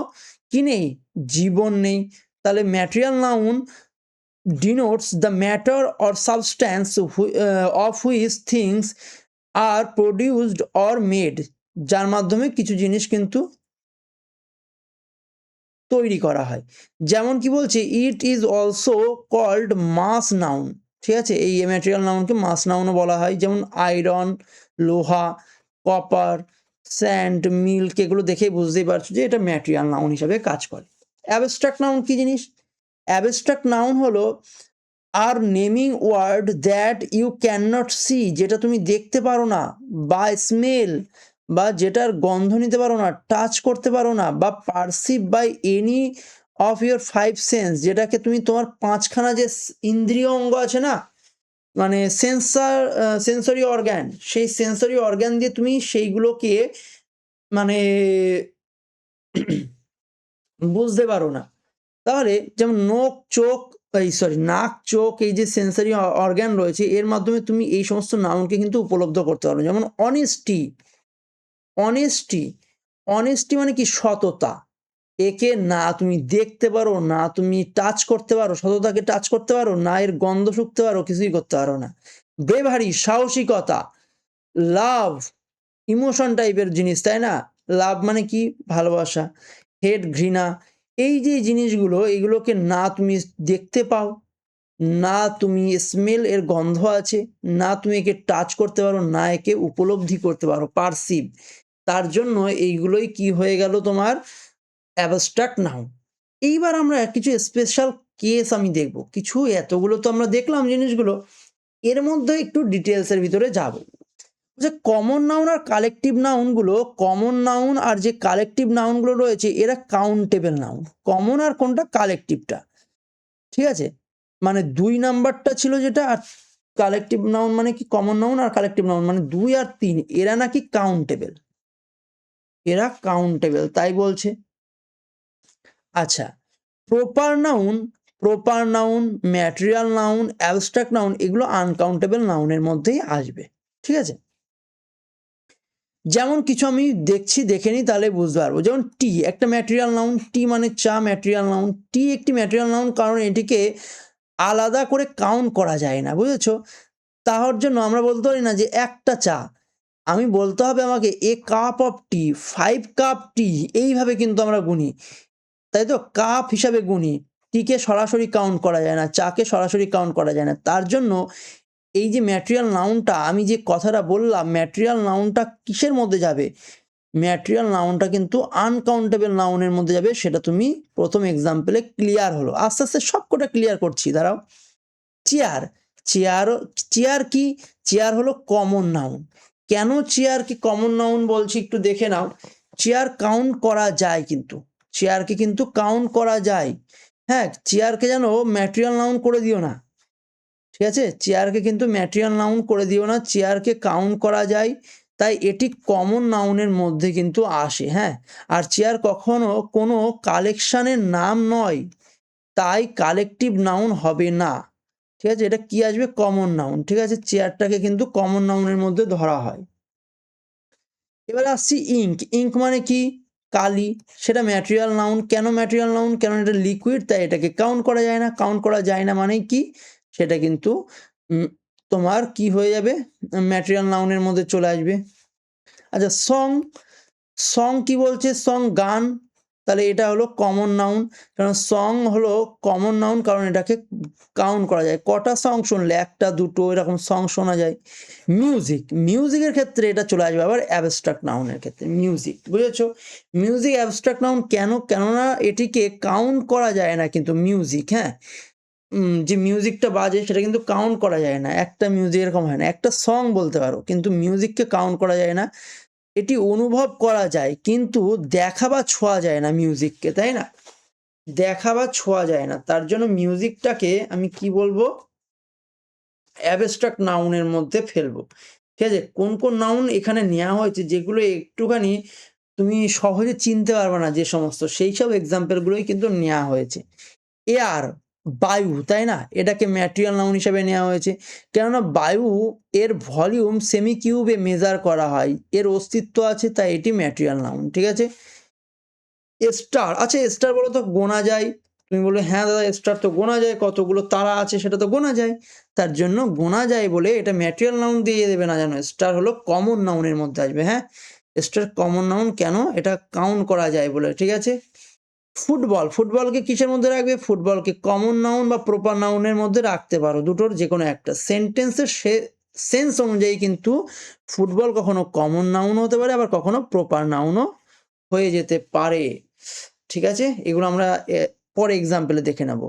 কি নেই? জীবন নেই। তাহলে material noun denotes the matter or substance of which things are produced or made, যার মাধ্যমে কিছু জিনিস কিন্তু তৈরি করা হয়। যেমন কি বলছে? It is also called mass noun, ঠিক আছে? এই ম্যাটেরিয়াল নাউনকে মাস নাউনও বলা হয়। যেমন আয়রন, লোহা, কপার, স্যান্ড, মিল্ক, এগুলো দেখেই বুঝতেই পারছো যে এটা ম্যাটেরিয়াল নাউন হিসাবে কাজ করে। অ্যাবস্ট্রাক্ট নাউন কি জিনিস? অ্যাবস্ট্রাক্ট নাউন হলো are naming word that you can not see, যেটা তুমি দেখতে পারো না, বা স্মেল, বা যেটার গন্ধ নিতে পারো না, টাচ করতে পারো না, বা perceive by any of your five sense, যেটাকে তুমি তোমার পাঁচখানা যে ইন্দ্রিয় অঙ্গ আছে না, মানে সেন্সরি অর্গ্যান, সেই সেন্সরি অর্গ্যান দিয়ে তুমি সেইগুলোকে মানে বুঝতে পারো না। তাহলে যেমন নাক, চোখ, এই যে সেন্সরি অর্গ্যান রয়েছে, এর মাধ্যমে তুমি এই সমস্ত নাউনকে কিন্তু উপলব্ধ করতে পারো। যেমন অনেস্টি, অনেস্টি, অনেস্টি মানে কি? সততা। একে না তুমি দেখতে পারো, না তুমি টাচ করতে পারো, সততাকে টাচ করতে পারো, না এর গন্ধ শুঁকতে পারো, কিছুই করতে পারো না। ব্রেভারি, সাহসিকতা। লাভ, ইমোশন টাইপের জিনিস, তাই না? লাভ মানে কি? ভালোবাসা। হেট, ঘৃণা। এই যে জিনিসগুলো, এগুলোকে না তুমি দেখতে পাও, না তুমি স্মেল, এর গন্ধ আছে, না তুমি একে টাচ করতে পারো, না একে উপলব্ধি করতে পারো, পারসিভ। তার জন্য এইগুলোই কি হয়ে গেল তোমার অ্যাবস্ট্রাক্ট নাউন। এইবার আমরা কিছু স্পেশাল কেস আমি দেখব। কিছু এতগুলো তো আমরা দেখলাম জিনিসগুলো, এর মধ্যে একটু ডিটেলসের ভিতরে যাব। যে কমন নাউন আর কালেকটিভ নাউনগুলো, কমন নাউন আর যে কালেকটিভ নাউনগুলো রয়েছে, এরা কাউন্টেবল নাউন। কমন আর কোনটা? কালেকটিভটা। ঠিক আছে? মানে ২ নাম্বারটা ছিল যেটা, আর কালেকটিভ নাউন মানে কি? কমন নাউন আর কালেকটিভ নাউন মানে ২ আর ৩ এরা নাকি কাউন্টেবল। এরা কাউন্টেবল তাই বলছে। আচ্ছা, proper noun, material noun, abstract noun, এগুলো আনকাউন্টেবল নাউনের মধ্যেই আসবে। ঠিক আছে? যেমন কিছু আমি দেখে নিই, তাহলে বুঝতে পারবো। যেমন টি একটা ম্যাটেরিয়াল নাউন। টি মানে চা, ম্যাটেরিয়াল নাউন। টি একটি ম্যাটেরিয়াল নাউন, কারণ এটিকে আলাদা করে কাউন্ট করা যায় না, বুঝেছো? তার জন্য আমরা বলতে পারি না যে একটা চা, আমি বলতে হবে আমাকে এ কাপ অফ টি, 5 কাপ টি, এইভাবে কিন্তু আমরা গুনি, তাই তো? কাপ হিসাবে গুনি। টিকে সরাসরি কাউন্ট করা যায় না, চাকে সরাসরি কাউন্ট করা যায় না। তার জন্য এই যে ম্যাটেরিয়াল নাউনটা, আমি যে কথাটা বললাম, ম্যাটেরিয়াল নাউনটা কিসের মধ্যে যাবে? ম্যাটেরিয়াল নাউনটা কিন্তু আনকাউন্টেবল নাউনের মধ্যে যাবে। সেটা তুমি প্রথম এক্সাম্পলে ক্লিয়ার হলো। আস্তে আস্তে সবকটা ক্লিয়ার করছি, দাঁড়াও। চেয়ার, চেয়ার, চেয়ার কি? চেয়ার হলো কমন নাউন। কেন চেয়ারকে কমন নাউন বলছি একটু দেখে নাও। চেয়ার কাউন্ট করা যায়, কিন্তু চেয়ারকে কিন্তু কাউন্ট করা যায়। হ্যাঁ, চেয়ারকে যেন ম্যাটেরিয়াল নাউন করে দিও না। ঠিক আছে? চেয়ারকে কিন্তু ম্যাটেরিয়াল নাউন করে দিও না। চেয়ারকে কাউন্ট করা যায়, তাই এটি কমন নাউনের মধ্যে কিন্তু আসে। হ্যাঁ, আর চেয়ার কখনো কোনো কালেকশনের নাম নয়, তাই কালেকটিভ নাউন হবে না। ঠিক আছে? এটা কি আসবে? Common noun. ঠিক আছে? চেয়ারটাকে কিন্তু কমন নাউনের মধ্যে ধরা হয়। এবার আসছি ইঙ্ক। ইঙ্ক মানে কি? কালি। সেটা ম্যাটেরিয়াল নাউন। কেন ম্যাটেরিয়াল নাউন? কারণ এটা লিকুইড, তাই এটাকে কাউন্ট করা যায় না। কাউন্ট করা যায় না মানে কি? সেটা কিন্তু তোমার কি হয়ে যাবে? ম্যাটেরিয়াল নাউনের মধ্যে চলে আসবে। আচ্ছা, সং। সং কি বলছে? সং গান। তাহলে এটা হলো কমন নাউন, কারণ সং হলো কমন নাউন, কারণ এটাকে কাউন্ট করা যায়। কটা সং শুনলে? একটা, দুটো, এরকম সং শোনা যায়। মিউজিক, মিউজিকের ক্ষেত্রে এটা চলে আসবে আবার অ্যাবস্ট্রাক্ট নাউনের ক্ষেত্রে। মিউজিক, বুঝেছো? মিউজিক অ্যাবস্ট্রাক্ট নাউন কেন? কেননা এটিকে কাউন্ট করা যায় না, কিন্তু মিউজিক, হ্যাঁ, যে মিউজিকটা বাজে সেটা কিন্তু কাউন্ট করা যায় না। একটা মিউজিক এরকম হয় না। একটা সং বলতে পারো, কিন্তু মিউজিককে কাউন্ট করা যায় না। এটি অনুভব করা যায়, কিন্তু দেখা বা ছোঁয়া যায় না মিউজিককে, তাই না? দেখা বা ছোঁয়া যায় না। তার জন্য মিউজিকটাকে আমি কি বলবো? অ্যাবস্ট্রাক্ট নাউনের মধ্যে ফেলবো। ঠিক আছে? কোন কোন নাউন এখানে নেওয়া হয়েছে, যেগুলো একটুখানি তুমি সহজে চিনতে পারবে না যে সমস্ত, সেই সব এক্সাম্পলগুলোই কিন্তু নেওয়া হয়েছে। এয়ার, বায়ু, তাই না? এটাকে ম্যাটেরিয়াল নাউন হিসাবে নেওয়া হয়েছে, কেননা বায়ু এর ভলিউম সেমি কিউবে মেজার করা হয়, এর অস্তিত্ব আছে, তাই এটি ম্যাটেরিয়াল নাউন। ঠিক আছে? স্টার, আচ্ছা স্টার বলো তো গোনা যায়? তুমি বলবে হ্যাঁ দাদা, স্টার তো গোনা যায়, কতগুলো তারা আছে সেটা তো গোনা যায়। তার জন্য গোনা যায় বলে এটা ম্যাটেরিয়াল নাউন দিয়ে দেবে না, জানো? স্টার হলো কমন নাউনের মধ্যে আসবে। হ্যাঁ, স্টার কমন নাউন কেন? এটা কাউন্ট করা যায় বলে। ঠিক আছে? ফুটবল, ফুটবলকে কিসের মধ্যে রাখবে? ফুটবলকে কমন নাউন বা প্রপার নাউনের মধ্যে রাখতে পারো, দুটোর যে কোনো একটা। সেন্টেন্সের সেন্স অনুযায়ী কিন্তু ফুটবল কখনো কমন নাউন হতে পারে, আবার কখনো প্রপার নাউনও হয়ে যেতে পারে। ঠিক আছে? এগুলো আমরা পরে এক্সাম্পলে দেখে নেব।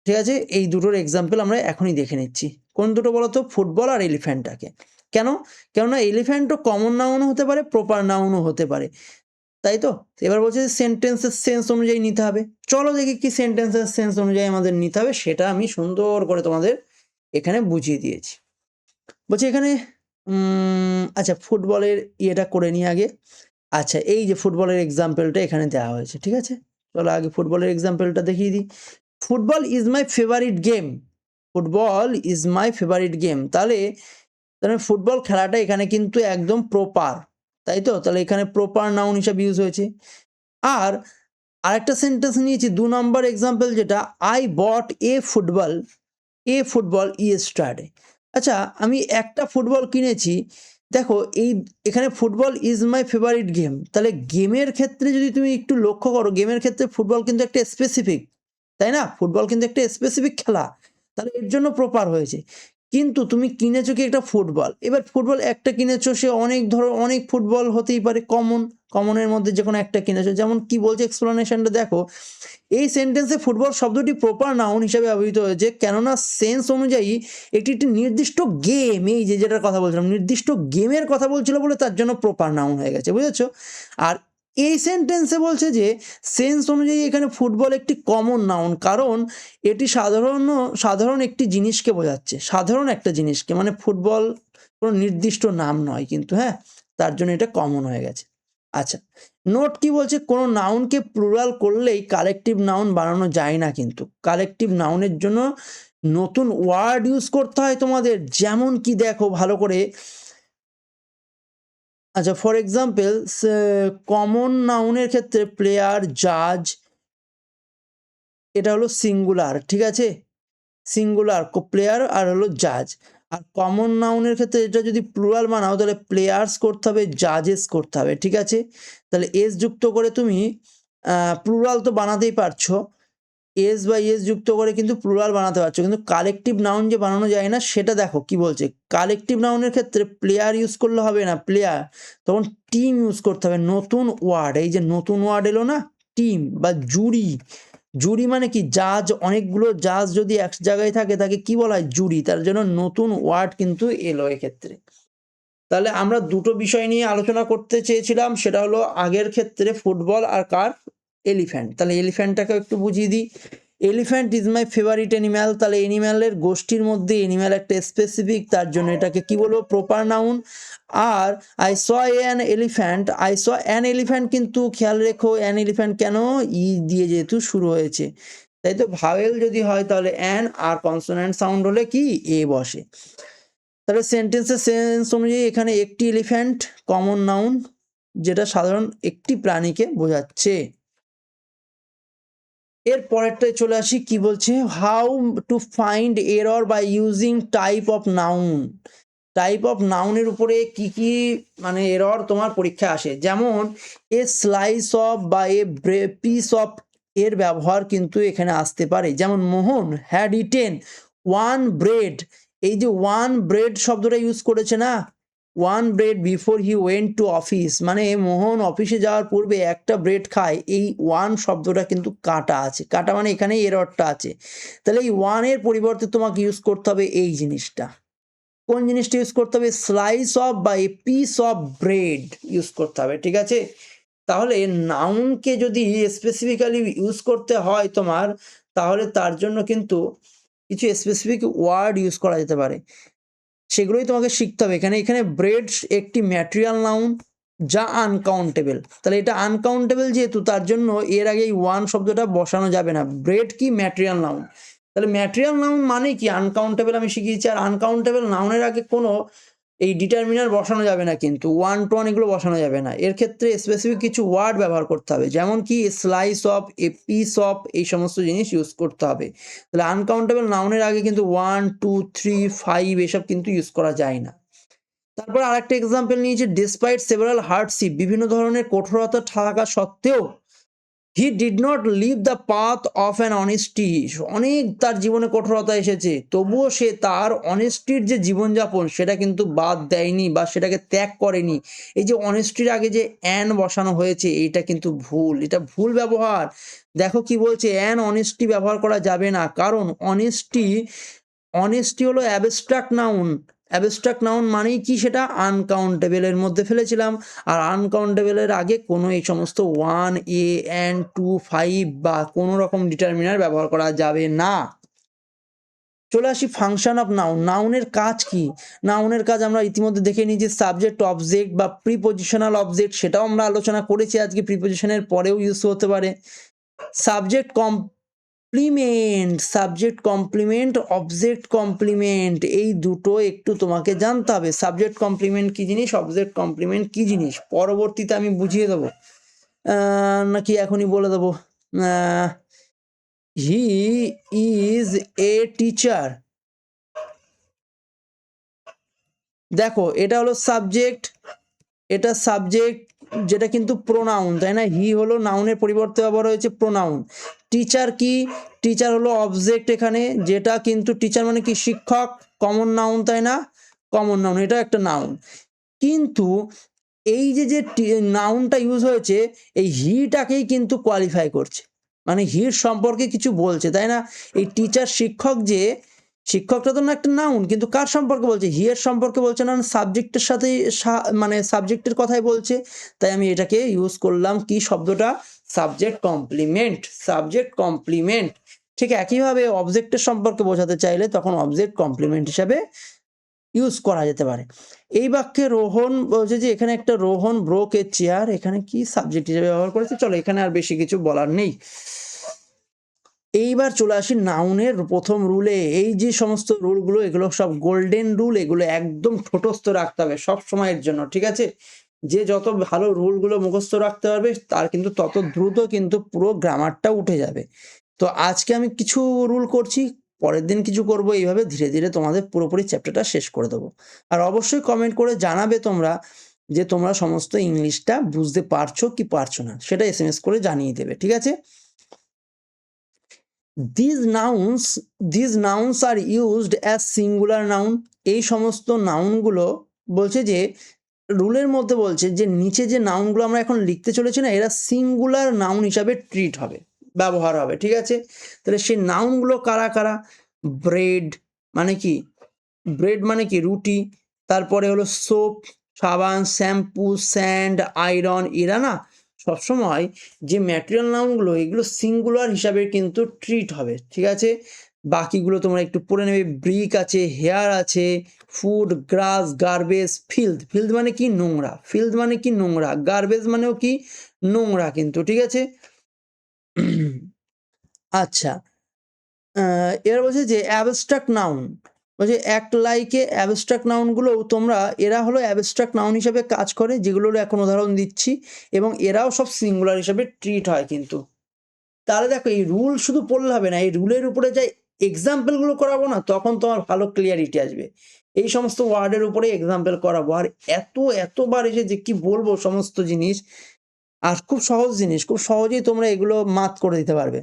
ঠিক আছে? এই দুটোর এক্সাম্পল আমরা এখনই দেখে নিচ্ছি। কোন দুটো বলো তো? ফুটবল আর এলিফ্যান্টটাকে। কেন? কেননা এলিফ্যান্টও কমন নাউনও হতে পারে, প্রপার নাউনও হতে পারে। তাই তো? এবার বলছে যে সেন্টেন্সের সেন্স অনুযায়ী নিতে হবে। চলো দেখি কি সেন্টেন্সের সেন্স অনুযায়ী আমাদের নিতে হবে, সেটা আমি সুন্দর করে তোমাদের এখানে বুঝিয়ে দিয়েছি। বলছে এখানে আচ্ছা ফুটবলের ইয়েটা করে নিই আগে। আচ্ছা এই যে ফুটবলের এক্সাম্পলটা এখানে দেওয়া হয়েছে। ঠিক আছে? চলো আগে ফুটবলের এক্সাম্পলটা দেখিয়ে দিই। Football is my favourite game. Football is my favourite game. তাহলে ফুটবল খেলাটা এখানে কিন্তু একদম প্রপার। তাই তো? তাহলে এখানে প্রপার নাউন হিসাবে ইউজ হয়েছে। আর আরেকটা সেন্টেন্স নিয়েছি ২ নম্বর এক্সাম্পল যেটা, I bought A football yesterday. আচ্ছা আমি একটা ফুটবল কিনেছি। দেখো এখানে football is my favourite game. তাহলে গেমের ক্ষেত্রে যদি তুমি একটু লক্ষ্য করো, গেমের ক্ষেত্রে ফুটবল কিন্তু একটা স্পেসিফিক, তাই না? ফুটবল কিন্তু একটা স্পেসিফিক খেলা। তাহলে এর জন্য প্রপার হয়েছে। কিন্তু তুমি কিনেছো কি একটা ফুটবল। এবার ফুটবল একটা কিনেছো, সে অনেক ফুটবল হতেই পারে, কমনের মধ্যে যেকোনো একটা কিনেছো। যেমন কি বলছে এক্সপ্লানেশনটা দেখো। এই সেন্টেন্সে ফুটবল শব্দটি প্রপার নাউন হিসাবে ব্যবহৃত হয়েছে, কেননা সেন্স অনুযায়ী একটি নির্দিষ্ট গেম, এই যে যেটার কথা বলছিলাম, নির্দিষ্ট গেমের কথা বলছিল বলে তার জন্য প্রপার নাউন হয়ে গেছে, বুঝেছো? আর এই সেন্টেন্সে বলছে যে সেন্স অনুযায়ী এখানে ফুটবল একটি কমন নাউন, কারণ এটি সাধারণ একটি জিনিসকে বোঝাচ্ছে, সাধারণ একটা জিনিসকে, মানে ফুটবল কোনো নির্দিষ্ট নাম নয় কিন্তু, হ্যাঁ, তার জন্য এটা কমন হয়ে গেছে। আচ্ছা নোট কি বলছে, কোনো নাউনকে প্লুরাল করলেই কালেকটিভ নাউন বানানো যায় না, কিন্তু কালেকটিভ নাউনের জন্য নতুন ওয়ার্ড ইউজ করতে হয় তোমাদের। যেমন কি দেখো ভালো করে। আচ্ছা ফর এক্সাম্পল কমন নাউনের ক্ষেত্রে প্লেয়ার, জাজ, এটা হলো সিঙ্গুলার। ঠিক আছে? সিঙ্গুলার প্লেয়ার আর হলো জাজ। আর কমন নাউনের ক্ষেত্রে এটা যদি প্লুরাল বানাও তাহলে প্লেয়ার্স করতে হবে, জাজেস করতে হবে। ঠিক আছে? তাহলে এস যুক্ত করে তুমি প্লুরাল তো বানাতেই পারছো, এস বা এস যুক্ত করে কিন্তু প্লুরাল বানাতে পারছো, কিন্তু কালেকটিভ নাউন যে বানানো যায় না সেটা দেখো কি বলছে। কালেকটিভ নাউনের ক্ষেত্রে প্লেয়ার ইউজ করলে হবে না, প্লেয়ার, তখন টিম ইউজ করতে হবে। নতুন ওয়ার্ড, এই যে নতুন ওয়ার্ড এলো না, টিম বা জুরি। জুরি মানে কি? জাজ, অনেকগুলো জাজ যদি এক জায়গায় থাকে তাকে কি বলা হয়? জুরি। তার জন্য নতুন ওয়ার্ড কিন্তু এলো এক্ষেত্রে। তাহলে আমরা দুটো বিষয় নিয়ে আলোচনা করতে চেয়েছিলাম, সেটা হলো আগের ক্ষেত্রে ফুটবল আর কার? এলিফ্যান্ট। তাহলে এলিফ্যান্টটাকে একটু বুঝিয়ে দিই। Elephant is my favourite animal. তাহলে অ্যানিম্যালের গোষ্ঠীর মধ্যে অ্যানিম্যাল একটা স্পেসিফিক, তার জন্য এটাকে কি বলবো? Proper noun. আর আই স অ্যান এলিফ্যান্ট, কিন্তু খেয়াল রেখো অ্যান এলিফ্যান্ট কেন? ই দিয়ে যেহেতু শুরু হয়েছে, তাই তো। ভাওয়েল যদি হয় তাহলে অ্যান, আর কনসোনেন্ট সাউন্ড হলে কি? এ বসে। তাহলে সেন্টেন্সের সেন্স অনুযায়ী এখানে একটি এলিফ্যান্ট কমন নাউন, যেটা সাধারণ একটি প্রাণীকে বোঝাচ্ছে। এর পরেরটায় চলে আসি, কি বলছে? How to find error by using type of noun. Type of নাউনের উপরে কি কি মানে এরর তোমার পরীক্ষায় আসে, যেমন এ স্লাইস অফ বা এ পিস অফ, এর ব্যবহার কিন্তু এখানে আসতে পারে। যেমন মোহন হ্যাড ইটেন ওয়ান ব্রেড, এই যে ওয়ান ব্রেড শব্দটা ইউজ করেছে না, one bread before he went to office, মানে মোহন অফিসে যাওয়ার পূর্বে একটা ব্রেড খায়। এই ওয়ান শব্দটা কিন্তু কাটা আছে, কাটা মানে এখানেই এররটা আছে। তাহলে এই ওয়ানের পরিবর্তে তোমাকে ইউজ করতে হবে এই জিনিসটা। কোন জিনিসটা ইউজ করতে হবে? স্লাইস অফ বা a piece of bread use করতে হবে। ঠিক আছে? তাহলে নাউনকে যদি স্পেসিফিক্যালি ইউজ করতে হয় তোমার, তাহলে তার জন্য কিন্তু কিছু স্পেসিফিক ওয়ার্ড ইউজ করা যেতে পারে, সেগুলোই তোমাকে শিখতে হবে। এখানে ব্রেড একটি ম্যাটেরিয়াল নাউন যা আনকাউন্টেবল। তাহলে এটা আনকাউন্টেবল যেহেতু, তার জন্য এর আগে এই ওয়ান শব্দটা বসানো যাবে না। ব্রেড কি? Material noun. তাহলে ম্যাটেরিয়াল নাউন মানে কি? আনকাউন্টেবল আমি শিখিয়েছি। আর আনকাউন্টেবল নাউনের আগে কোনো এই ডিটারমিনার বসানো যাবে না, কিন্তু ওয়ান টু ওয়ান এগুলো বসানো যাবে না। এর ক্ষেত্রে স্পেসিফিক কিছু ওয়ার্ড ব্যবহার করতে হবে, যেমন কি slice of, a piece of, এই সমস্ত জিনিস ইউজ করতে হবে। তাহলে আনকাউন্টেবল নাউনের আগে কিন্তু 1 2 3 5 এসব কিন্তু ইউজ করা যায় না। তারপর আরেকটা এক্সাম্পল নিয়েছি, ডিসপাইট সেভারাল হার্ডশিপ, বিভিন্ন ধরনের কঠোরতা থাকা সত্ত্বেও he did not leave the path of an honesty, অনেক তার জীবনে কঠোরতা এসেছে, তবুও সে তার অনেস্টির যে জীবনযাপন সেটা কিন্তু বাদ দেয়নি বা সেটাকে ত্যাগ করেনি। এই যে অনেস্টির আগে যে অ্যান বসানো হয়েছে এইটা কিন্তু ভুল, এটা ভুল ব্যবহার। দেখো কি বলছে, অ্যান অনেস্টি ব্যবহার করা যাবে না, কারণ অনেস্টি হলো অ্যাবস্ট্রাক্ট নাউন। অ্যাবস্ট্রাক্ট নাউন মানেই কি, সেটা আনকাউন্টেবলের মধ্যে ফেলেছিলাম। আর আনকাউন্টেবলের আগে কোনো এই সমস্ত 1 a and 2 5 বা কোনো রকম ডিটারমিনার ব্যবহার করা যাবে না। চলে আসি ফাংশন অফ নাউন। নাউনের কাজ কি? নাউনের কাজ আমরা ইতিমধ্যে দেখে নিয়েছি, সাবজেক্ট অবজেক্ট বা প্রিপজিশনাল অবজেক্ট, সেটাও আমরা আলোচনা করেছি আজকে। প্রিপজিশনের পরেও ইউজ হতে পারে। সাবজেক্ট কমপ্লিমেন্ট, অবজেক্ট কমপ্লিমেন্ট, এই দুটো একটু তোমাকে জানতে হবে। সাবজেক্ট কমপ্লিমেন্ট কি জিনিস, অবজেক্ট কমপ্লিমেন্ট কি জিনিস, পরবর্তীতে আমি বুঝিয়ে দেবো, নাকি এখনই বলে দেবো? He is a teacher. দেখো এটা হলো সাবজেক্ট, এটা সাবজেক্ট, যেটা কিন্তু প্রোনাউন, তাই না? হি হলো নাউনের পরিবর্তে আবার হয়েছে প্রোনাউন। টিচার কি? টিচার হলো অবজেক্ট এখানে, যেটা কিন্তু টিচার মানে কি, শিক্ষক, কমন নাউন, তাই না? কমন নাউন, এটা একটা নাউন। কিন্তু এই যে নাউনটা ইউজ হয়েছে, এই হিটাকেই কিন্তু কোয়ালিফাই করছে, মানে হির সম্পর্কে কিছু বলছে, তাই না? এই টিচার শিক্ষক, যে শিক্ষকটা তো না একটা নাউন, কিন্তু কার সম্পর্কে বলছে? হি এর সম্পর্কে বলছে না, সাবজেক্টের সাথে, মানে সাবজেক্টের কথাই বলছে। তাই আমি এটাকে ইউজ করলাম কি শব্দটা, সাবজেক্ট কমপ্লিমেন্ট। Subject complement. ঠিক একইভাবে অবজেক্টের সম্পর্কে বোঝাতে চাইলে তখন অবজেক্ট কমপ্লিমেন্ট হিসাবে ইউজ করা যেতে পারে। এই বাক্যে রোহন বলছে যে এখানে একটা রোহন ব্রোক এ চেয়ার, এখানে কি সাবজেক্ট হিসেবে ব্যবহার করেছে। চলো এখানে আর বেশি কিছু বলার নেই। এইবার চলে আসি নাউনের প্রথম রুলে। এই যে সমস্ত রুলগুলো, এগুলো সব গোল্ডেন রুল, এগুলো একদম ঠোঁটস্থ রাখতে হবে সব সময়ের জন্য, ঠিক আছে? যে যত ভালো রুলগুলো মুখস্থ রাখতে পারবে তার কিন্তু তত দ্রুত কিন্তু পুরো গ্রামারটা উঠে যাবে। তো আজকে আমি কিছু রুল করছি, পরের দিন কিছু করব, এইভাবে ধীরে ধীরে তোমাদের পুরোপুরি চ্যাপ্টারটা শেষ করে দেবো। আর অবশ্যই কমেন্ট করে জানাবে তোমরা যে তোমরা সমস্ত ইংলিশটা বুঝতে পারছো কি পারছো না, সেটা SMS করে জানিয়ে দেবে, ঠিক আছে? These nouns are used as singular noun. এই সমস্ত নাউনগুলো বলছে যে রুলের মধ্যে বলছে যে নিচে যে নাউনগুলো আমরা এখন লিখতে চলেছি না, এরা সিঙ্গুলার নাউন হিসাবে ট্রিট হবে, ব্যবহার হবে, ঠিক আছে? তাহলে সেই নাউনগুলো কারা কারা? ব্রেড মানে কি, ব্রেড মানে কি রুটি, তারপরে হলো সোপ সাবান, শ্যাম্পু, স্যান্ড, আয়রন, এরা না সবসময় যে ম্যাটেরিয়াল নাউনগুলো, এগুলো সিঙ্গুলার হিসাবে কিন্তু ট্রিট হবে, ঠিক আছে? বাকিগুলো তোমরা একটু পড়ে নেবে। ব্রিক আছে, হেয়ার আছে, ফুড, গ্রাস, গার্বেজ, ফিল্ড মানে কি নোংরা, ফিল্ড মানে কি নোংরা, গার্বেজ মানেও কি নোংরা কিন্তু, ঠিক আছে? আচ্ছা, এরা বলছে যে অ্যাবস্ট্রাক্ট নাউন, বলছে অ্যাক্ট লাইকে অ্যাবস্ট্রাক্ট নাউনগুলো তোমরা, এরা হলো অ্যাবস্ট্রাক্ট নাউন হিসাবে কাজ করে, যেগুলোর এখন উদাহরণ দিচ্ছি, এবং এরাও সব সিঙ্গুলার হিসাবে ট্রিট হয় কিন্তু। তাহলে দেখো এই রুল শুধু পড়লে হবে না, এই রুলের উপরে যে এক্সাম্পলগুলো করাবো না, তখন তোমার ভালো ক্লিয়ারিটি আসবে। এই সমস্ত ওয়ার্ডের উপরে এক্সাম্পল করাবো, আর এতবার এসে যে কি বলবো সমস্ত জিনিস, আর খুব সহজ জিনিস, খুব সহজেই তোমরা এগুলো মাত করে দিতে পারবে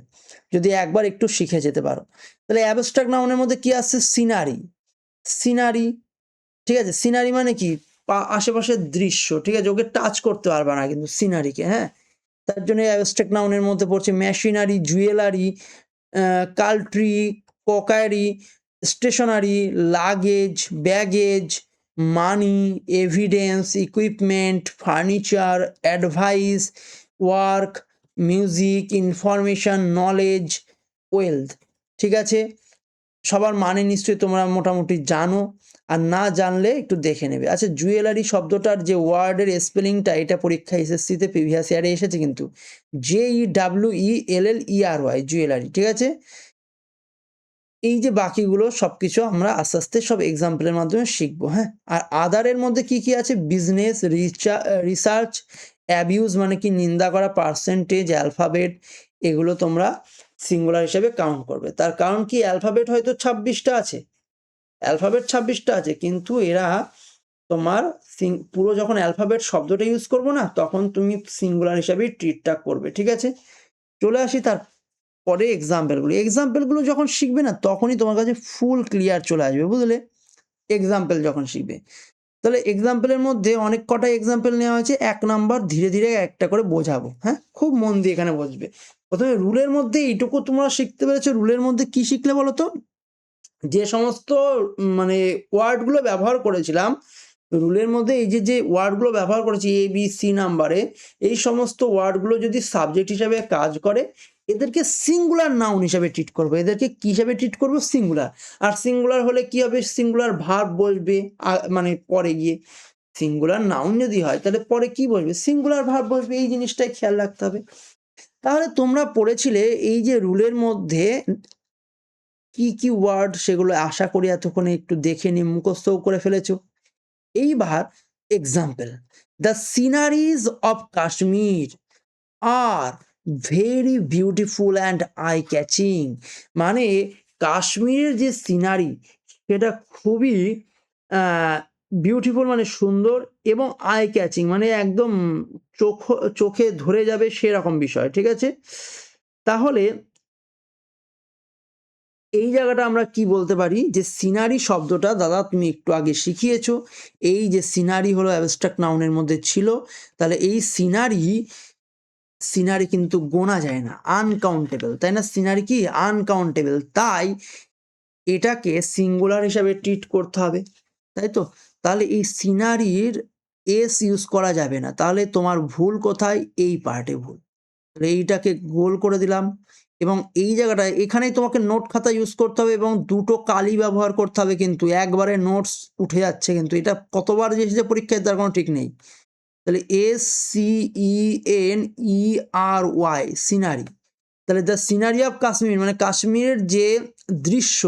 যদি একবার একটু শিখে যেতে পারো। তাহলে অ্যাবস্ট্রাক্ট নাউনের মধ্যে কি আসছে? সিনারি, সিনারি, ঠিক আছে? সিনারি মানে কি, আশেপাশের দৃশ্য, ঠিক আছে? ওকে টাচ করতে পারবে না কিন্তু সিনারিকে, হ্যাঁ? তার জন্য অ্যাবস্ট্রাক্ট নাউনের মধ্যে পড়ছে machinery, jewellery, cutlery, crockery, stationery, luggage, baggage, money, evidence, equipment, furniture, advice, work, music, information, knowledge, wealth, ঠিক আছে? সবার মানে নিশ্চয়ই তোমরা মোটামুটি জানো, আর না জানলে একটু দেখে নেবে। আচ্ছা, জুয়েলারি শব্দটার যে ওয়ার্ডের স্পেলিংটা, এটা পরীক্ষা SSCতে প্রিভিয়াস ইয়ারে এসেছে কিন্তু, JEWELLERY, জুয়েলারি, ঠিক আছে? এই যে বাকিগুলো সবকিছু আমরা আস্তে আস্তে সব এক্সাম্পলের মাধ্যমে শিখবো, হ্যাঁ? আর আদারের মধ্যে কি কি আছে? বিজনেস, রিসার্চ, অ্যাবিউজ মানে কি নিন্দা করা, পার্সেন্টেজ, অ্যালফাবেট, এগুলো তোমরা সিঙ্গুলার হিসেবে কাউন্ট করবে। তার কারণ কি, অ্যালফাবেট হয়তো 26টা আছে, অ্যালফাবেট 26টা আছে, কিন্তু এরা তোমার পুরো যখন অ্যালফাবেট শব্দটা ইউজ করবো না, তখন তুমি সিঙ্গুলার হিসাবেই ট্রিটটা করবে, ঠিক আছে? চলে আসি তারপরে এক্সাম্পলগুলো যখন শিখবে না তখনই তোমার কাছে ফুল ক্লিয়ার চলে আসবে, বুঝলে? এক্সাম্পল যখন শিখবে, তাহলে এক্সাম্পলের মধ্যে অনেক কটা এক্সাম্পল নেওয়া হয়েছে। 1 নাম্বার ধীরে ধীরে একটা করে বোঝাবো, হ্যাঁ? খুব মন দিয়ে এখানে বসবে। প্রথমে রুলের মধ্যে এইটুকু তোমরা শিখতে পেরেছো। রুলের মধ্যে কি শিখলে বলো তো? যে সমস্ত মানে ওয়ার্ডগুলো ব্যবহার করেছিলাম, রুলের মধ্যে এই যে ওয়ার্ডগুলো ব্যবহার করেছি এ বি সি নাম্বারে, এই সমস্ত ওয়ার্ডগুলো যদি সাবজেক্ট হিসাবে কাজ করে এদেরকে সিঙ্গুলার নাউন হিসাবে ট্রিট করবো। এদেরকে কি হিসাবে ট্রিট করবো? সিঙ্গুলার। আর সিঙ্গুলার হলে কি হবে? সিঙ্গুলার ভার্ব বসবে, মানে পরে গিয়ে। সিঙ্গুলার নাউন যদি হয় তাহলে পরে কি বসবে? সিঙ্গুলার ভার্ব বসবে। এই জিনিসটাই খেয়াল রাখতে হবে। তাহলে তোমরা পড়েছিলে এই যে রুলের মধ্যে কি কি ওয়ার্ড, সেগুলো আশা করি এতক্ষণে একটু দেখে নিয়ে মুখস্থও করে ফেলেছো। এইবার example, the sceneries of Kashmir are very beautiful and eye catching. মানে কাশ্মীরের যে সিনারি সেটা খুবই বিউটিফুল, মানে সুন্দর, এবং আই ক্যাচিং মানে একদম চোখে ধরে যাবে সেরকম বিষয়, ঠিক আছে? তাহলে এই জায়গাটা আমরা কি বলতে পারি? যে সিনারি শব্দটা দাদা তুমি একটু আগে শিখিয়েছো। এই যে সিনারি হলো অ্যাবস্ট্রাক্ট নাউনের মধ্যে ছিল, তাহলে এই সিনারি কিন্তু গোনা যায় না, আনকাউন্টেবল, তাই না? সিনারি কি আনকাউন্টেবল, তাই এটাকে সিঙ্গুলার হিসাবে ট্রিট করতে হবে, তাই তো? তাহলে এই সিনারির এস ইউজ করা যাবে না। তাহলে তোমার ভুল কোথায়? এই পার্টে ভুল। তাহলে এইটাকে গোল করে দিলাম, এবং এই জায়গাটায় এখানেই তোমাকে নোট খাতা ইউজ করতে হবে এবং দুটো কালি ব্যবহার করতে হবে, কিন্তু একবারে নোটস উঠে যাচ্ছে, কিন্তু এটা কতবার যে এসেছে পরীক্ষায় তার কোনো ঠিক নেই। তাহলে SCENERY, সিনারি। তাহলে দ্য সিনারি অফ কাশ্মীর মানে কাশ্মীরের যে দৃশ্য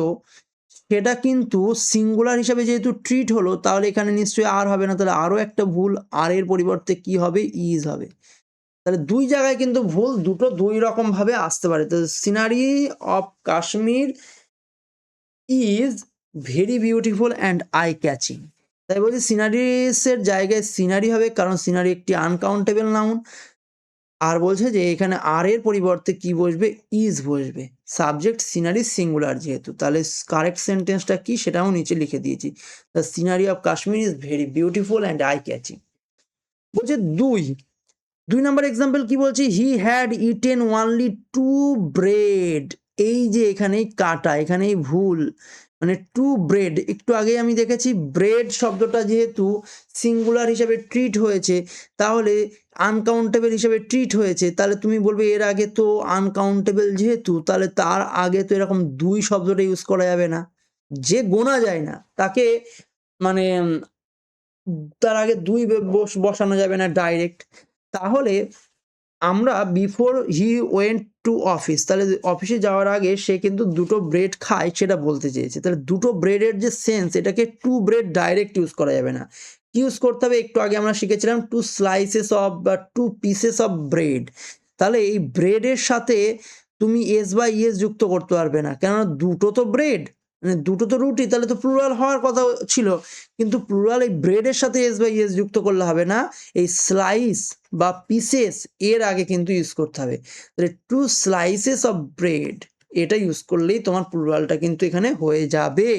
সেটা কিন্তু সিঙ্গুলার হিসাবে যেহেতু ট্রিট হলো, তাহলে এখানে নিশ্চয়ই আর হবে না। তাহলে আরও একটা ভুল, আর এর পরিবর্তে কি হবে? ইজ হবে। তাহলে দুই জায়গায় কিন্তু ভুল, দুটো দুই রকম ভাবে আসতে পারে। তো scenery of Kashmir is very beautiful and eye catching, তাই বলছি সিনারিসের জায়গায় সিনারি হবে, কারণ সিনারি একটি আনকাউন্টেবল নাউন। আর বলছে যে এখানে আর এর পরিবর্তে কি বসবে? ইজ বসবে। সাবজেক্ট সিনারি সিঙ্গুলার যেহেতু, তাহলে কারেক্ট সেন্টেন্সটা কি সেটাও নিচে লিখে দিয়েছি। The scenery of Kashmir is very beautiful and eye catching. বলছে দুই নম্বর এক্সাম্পল কি বলছে? He had eaten only 2 bread. এই যে এখানেই কাটা, এখানেই ভুল, মানে 2 ব্রেড। একটু আগে আমি দেখেছি ব্রেড শব্দটা যেহেতু সিঙ্গুলার হিসাবে ট্রিট হয়েছে, তাহলে আনকাউন্টেবল হিসাবে ট্রিট হয়েছে, তাহলে তুমি বলবে এর আগে তো আনকাউন্টেবল যেহেতু, তাহলে তার আগে তো এরকম 2 শব্দটা ইউজ করা যাবে না। যে গোনা যায় না তাকে মানে তার আগে 2 বসানো যাবে না ডাইরেক্ট। তাহলে আমরা before he went to office, তাহলে অফিসে যাওয়ার আগে সে কিন্তু 2টো ব্রেড খায় সেটা বলতে চেয়েছে। তাহলে 2টো ব্রেডের যে সেন্স, এটাকে 2 ব্রেড ডাইরেক্ট ইউজ করা যাবে না। কি ইউজ করতে হবে? একটু আগে আমরা শিখেছিলাম 2 স্লাইসেস অফ বা 2 পিসেস অফ ব্রেড। তাহলে এই ব্রেডের সাথে তুমি এস বা ইএস যুক্ত করতে পারবে না, কেননা দুটো তো ব্রেড, মানে দুটো তো রুটি, তাহলে তো প্লুরাল হওয়ার কথা ছিল, কিন্তু প্লুরাল এই ব্রেডের সাথে এস বা ইএস যুক্ত করলে হবে না। এই স্লাইস বা পিসেস এর আগে কিন্তু ইউজ করতে হবে। তাহলে 2 স্লাইসেস অফ ব্রেড এটা ইউজ করলেই তোমার প্লুরালটা কিন্তু এখানে হয়ে যাবে।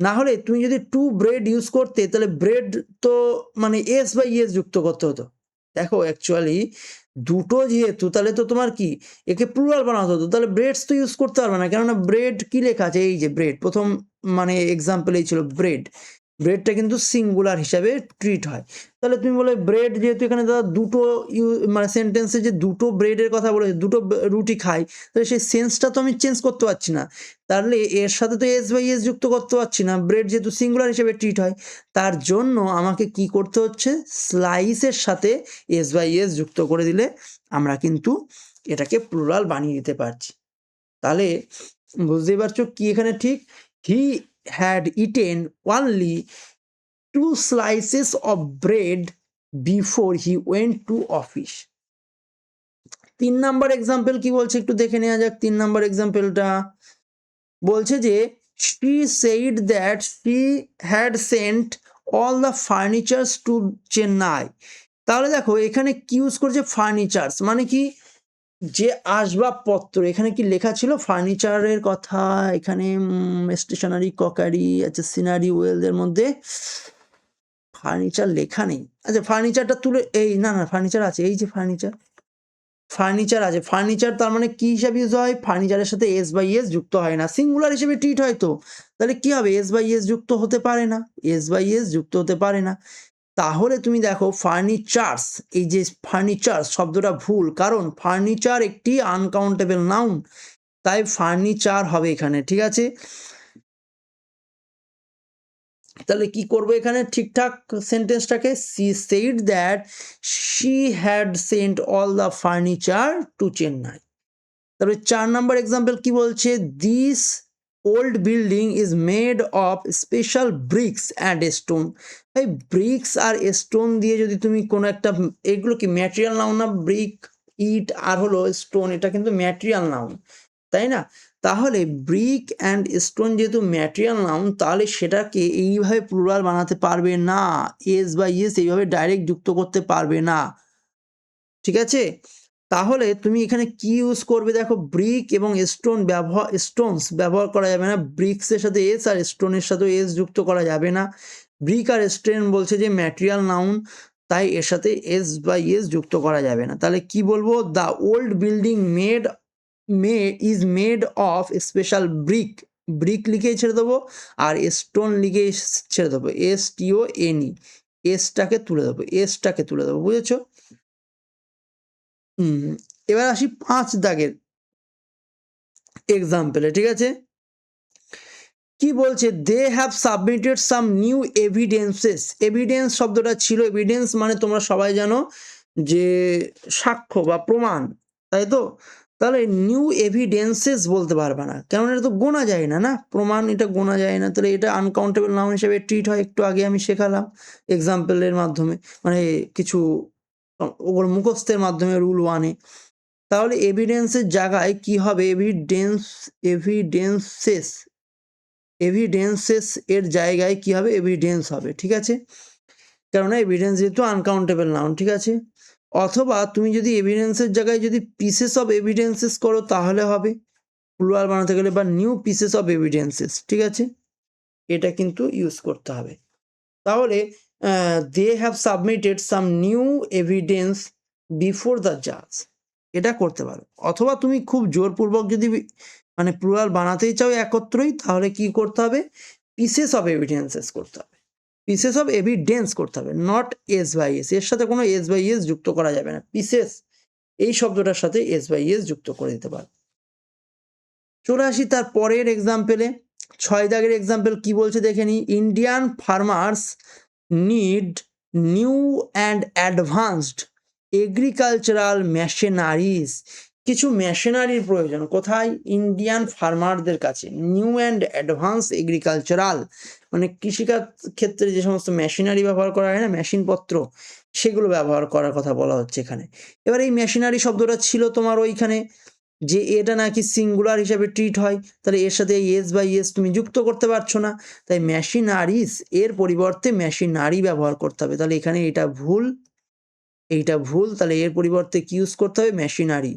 না হলে তুমি যদি 2 ব্রেড ইউজ করতে, তাহলে ব্রেড তো মানে এস বা ইএস যুক্ত করতে হতো। দেখো অ্যাকচুয়ালি দুটো যেহেতু, তাহলে তো তোমার কি একে প্লুরাল বানাতে হতো, তাহলে ব্রেডস তো ইউজ করতে পারবে না, কেননা ব্রেড কি লেখা আছে? এই যে ব্রেড, প্রথম মানে এক্সাম্পল এই ছিল ব্রেড। ব্রেডটা কিন্তু সিঙ্গুলার হিসাবে ট্রিট হয়। তাহলে তুমি বলে ব্রেড যেহেতু এখানে দাদা দুটো মানে সেন্টেন্সে যে দুটো ব্রেডের কথা বলেছে, দুটো রুটি খাই, তাহলে সেই সেন্সটা তো আমি চেঞ্জ করতে পারছি না। তাহলে এর সাথে তো এস বাই এস যুক্ত করতে পারছি না, ব্রেড যেহেতু সিঙ্গুলার হিসেবে ট্রিট হয়। তার জন্য আমাকে কি করতে হচ্ছে? স্লাইসের সাথে এস বাই এস যুক্ত করে দিলে আমরা কিন্তু এটাকে প্লুরাল বানিয়ে দিতে পারছি। তাহলে বুঝতেই পারছো কি এখানে ঠিক? হি had eaten only 2 slices of bread before he went to office. 3 number example কি বলছে একটু দেখে নেওয়া যাক। 3 নাম্বার এক্সাম্পলটা বলছে যে she said that she had sent all the furnitures to Chennai. তাহলে দেখো এখানে কি ইউজ করছে? ফার্নিচার্স মানে কি? যে আসবাবপত্র, এখানে কি লেখা ছিল ফার্নিচারের কথা, এখানে স্টেশনারি, ক্রকারি, আচ্ছা সিনারি ওয়েলদের মধ্যে ফার্নিচার লেখা নেই। আচ্ছা ফার্নিচারটা তুলে এই না ফার্নিচার আছে, এই যে ফার্নিচার আছে। ফার্নিচার তার মানে কি হিসাবে ইউজ হয়? ফার্নিচারের সাথে এস বাই এস যুক্ত হয় না, সিঙ্গুলার হিসেবে ট্রিট হয় তো। তাহলে কি হবে? এস বাই এস যুক্ত হতে পারে না, এস বাই এস যুক্ত হতে পারে না। তাহলে তুমি দেখো ফার্নিচার্স, এই যে ফার্নিচার শব্দটা ভুল, কারণ ফার্নিচার একটি আনকাউন্টেবল নাউন, তাই ফার্নিচার হবে এখানে, ঠিক আছে? তাহলে কি করবো এখানে ঠিকঠাক সেন্টেন্সটাকে? She said that she had sent all the furniture to Chennai. তারপরে 4 নাম্বার এক্সাম্পল কি বলছে? This old building is made of special bricks and stone. এই ব্রিক্স আর স্টোন দিয়ে যদি তুমি কোনো একটা, এগুলো কি ম্যাটেরিয়াল নাউন না? ব্রিক, ইট আর হলো স্টোন, এটা কিন্তু ম্যাটেরিয়াল নাউন, তাই না? তাহলে ব্রিক অ্যান্ড স্টোন যেহেতু ম্যাটেরিয়াল নাউন, তাহলে সেটাকে এইভাবে প্লুরাল বানাতে পারবে না, এস বাই এস এইভাবে ডাইরেক্ট যুক্ত করতে পারবে না, ঠিক আছে? তাহলে তুমি এখানে কি ইউজ করবে? দেখো ব্রিক এবং স্টোনস ব্যবহার করা যাবে না, ব্রিক্সের সাথে এস আর স্টোনের সাথে এস যুক্ত করা যাবে না। ব্রিক আর স্টোন বলছে যে ম্যাটেরিয়াল নাউন, তাই এর সাথে এস বাই এস যুক্ত করা যাবে না। তাহলে কি বলবো? The old building is made of special brick, brick লিখেই ছেড়ে দেবো, আর স্টোন লিখেই ছেড়ে দেবো, STONE, এসটাকে তুলে দেবো, বুঝেছো? এবার আসি 5 দাগের এক্সাম্পলে, ঠিক আছে? কি বলছে? They have submitted some new evidences. Evidence শব্দটা ছিল, এভিডেন্স মানে তোমরা সবাই জানো যে সাক্ষ্য বা প্রমাণ, তাই তো? তাহলে নিউ এভিডেন্সেস বলতে পারবে না, কারণ এটা তো গোনা যায় না, না প্রমাণ, এটা গোনা যায় না, তাহলে এটা আনকাউন্টেবল নাউন হিসেবে ট্রিট হয়। একটু আগে আমি শেখালাম এক্সাম্পলের মাধ্যমে, মানে কিছু ওর মুখস্থের মাধ্যমে, রুল 1-এ। তাহলে এভিডেন্সের জায়গায় কি হবে? এভিডেন্সেস এর জায়গায় কি হবে? এভিডেন্স হবে, ঠিক আছে? কেননা এভিডেন্স যেহেতু আনকাউন্টেবল নাউন, ঠিক আছে? অথবা তুমি যদি এভিডেন্সের জায়গায় যদি পিসেস অফ এভিডেন্সেস করো তাহলে হবে, প্লুরাল বানাতে গেলে, বা নিউ পিসেস অফ এভিডেন্সেস, ঠিক আছে? এটা কিন্তু ইউজ করতে হবে। তাহলে they have submitted some new evidence before the জাজ, এটা করতে পারো। অথবা তুমি খুব জোরপূর্বক যদি মানে প্লুরাল বানাতেই চাও একত্রই, তাহলে কি করতে হবে? পিসেস অফ এভিডেন্সেস করতে হবে, পিসেস অফ এভিডেন্স করতে হবে, নট এস বাই এস। এর সাথে কোনো এস বাই এস যুক্ত করা যাবে না, পিসেস এই শব্দটার সাথে এস বাই এস যুক্ত করে দিতে পারো। চলে আসি তার পরের এক্সাম্পলে। 6 দাগের এক্সাম্পল কি বলছে দেখে নি। Indian farmers need new and advanced agricultural machineries. কিছু মেশিনারির প্রয়োজন, কোথায়? ইন্ডিয়ান ফার্মারদের কাছে। নিউ অ্যান্ড অ্যাডভান্স এগ্রিকালচারাল মানে কৃষিকাজ ক্ষেত্রে যে সমস্ত মেশিনারি ব্যবহার করা হয় না, মেশিনপত্র, সেগুলো ব্যবহার করার কথা বলা হচ্ছে এখানে। এবার এই মেশিনারি শব্দটা ছিল তোমার ওইখানে যে এটা নাকি সিঙ্গুলার হিসাবে ট্রিট হয়, তাহলে এর সাথে এস বাই এস তুমি যুক্ত করতে পারছো না, তাই মেশিনারিজ এর পরিবর্তে মেশিনারি ব্যবহার করতে হবে। তাহলে এখানে এটা ভুল, এইটা ভুল, তাহলে এর পরিবর্তে কি ইউজ করতে হবে? মেশিনারি,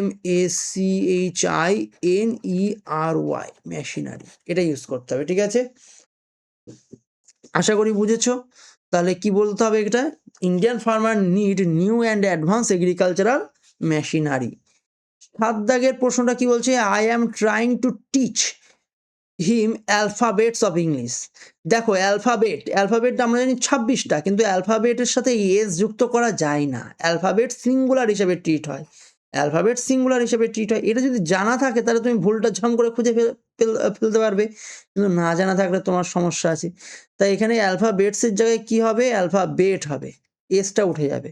MECHINERY, মেশিনারি, এটা ইউজ করতে হবে, ঠিক আছে? আশা করি বুঝেছো। তাহলে কি বলতে হবে? এটা Indian farmer need new and advance agricultural machinery. 7 দাগের প্রশ্নটা কি বলছে? I am trying to teach him alphabets of English. দেখো অ্যালফাবেট আমরা জানি 26টা, কিন্তু অ্যালফাবেটের সাথে এস যুক্ত করা যায় না, অ্যালফাবেট সিঙ্গুলার হিসেবে ট্রিট হয়, এটা যদি জানা থাকে তাহলে তুমি ভুলটা ঝম করে খুঁজে ফেলতে পারবে, কিন্তু না জানা থাকলে তোমার সমস্যা আছে। তাই এখানে অ্যালফাবেটসের জায়গায় কি হবে? অ্যালফাবেট হবে, এসটা উঠে যাবে,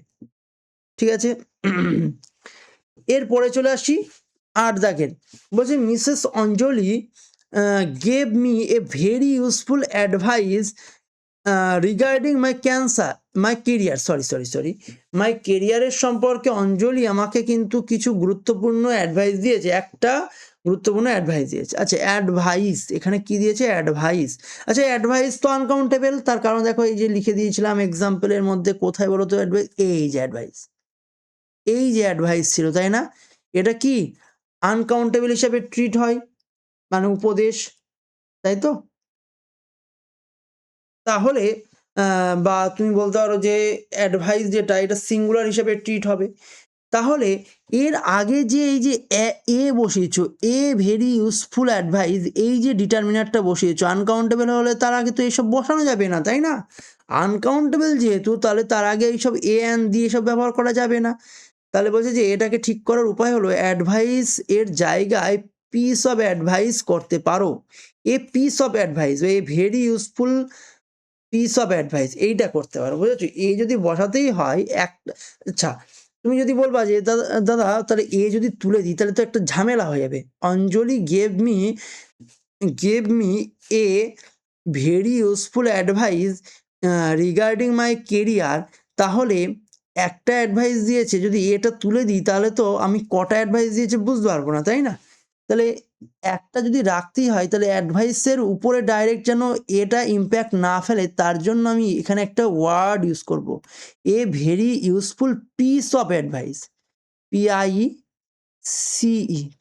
ঠিক আছে? এরপরে চলে আসি 8 দাগের। বলছে Mrs Anjali gave me a very useful advice regarding my কেরিয়ারের সম্পর্কে অঞ্জলি আমাকে কিন্তু কিছু গুরুত্বপূর্ণ অ্যাডভাইস দিয়েছে, একটা গুরুত্বপূর্ণ অ্যাডভাইস দিয়েছে। আচ্ছা অ্যাডভাইস এখানে কি দিয়েছে? অ্যাডভাইস। আচ্ছা অ্যাডভাইস তো আনকাউন্টেবল, তার কারণ দেখো এই যে লিখে দিয়েছিলাম এক্সাম্পলের মধ্যে, কোথায় বলো তো অ্যাডভাইস? এই যে অ্যাডভাইস, এই যে অ্যাডভাইস ছিল, তাই না? এটা কি আনকাউন্টেবল হিসাবে ট্রিট হয়, মানে উপদেশ, তাই তো? তাহলে বা তুমি বলতে পারো যে অ্যাডভাইস যেটা এটা সিঙ্গুলার হিসেবে ট্রিট হবে। তাহলে এর আগে যে এই যে এ বসিয়েছো, এ ভেরি ইউজফুল অ্যাডভাইস, এই যে ডিটারমিনারটা বসিয়েছো, আনকাউন্টেবল হলে তার আগে তো এসব বসানো যাবে না, তাই না? আনকাউন্টেবল যেহেতু, তাহলে তার আগে এইসব এ অ্যান্ড দিয়ে এসব ব্যবহার করা যাবে না। তাহলে বলছে যে এটাকে ঠিক করার উপায় হলো অ্যাডভাইস এর জায়গায় পিস অফ অ্যাডভাইস করতে পারো। A piece of advice, A very useful piece of advice এইটা করতে পারো, বুঝেছো? এ যদি বসাতেই হয় একটা, আচ্ছা তুমি যদি বলবা যে দাদা তাহলে এ যদি তুলে দিই তাহলে তো একটা ঝামেলা হয়ে যাবে। Anjali gave me a very useful advice regarding my career. তাহলে একটা অ্যাডভাইস দিয়েছে, যদি এটা তুলে দিই তাহলে তো আমি কটা অ্যাডভাইস দিয়েছে বুঝতে পারবো না, তাই না? তাহলে একটা যদি রাখতেই হয় তাহলে অ্যাডভাইসের উপরে ডাইরেক্ট যেন এটা ইমপ্যাক্ট না ফেলে, তার জন্য আমি এখানে একটা ওয়ার্ড ইউজ করব, এ very useful piece of advice, PICE।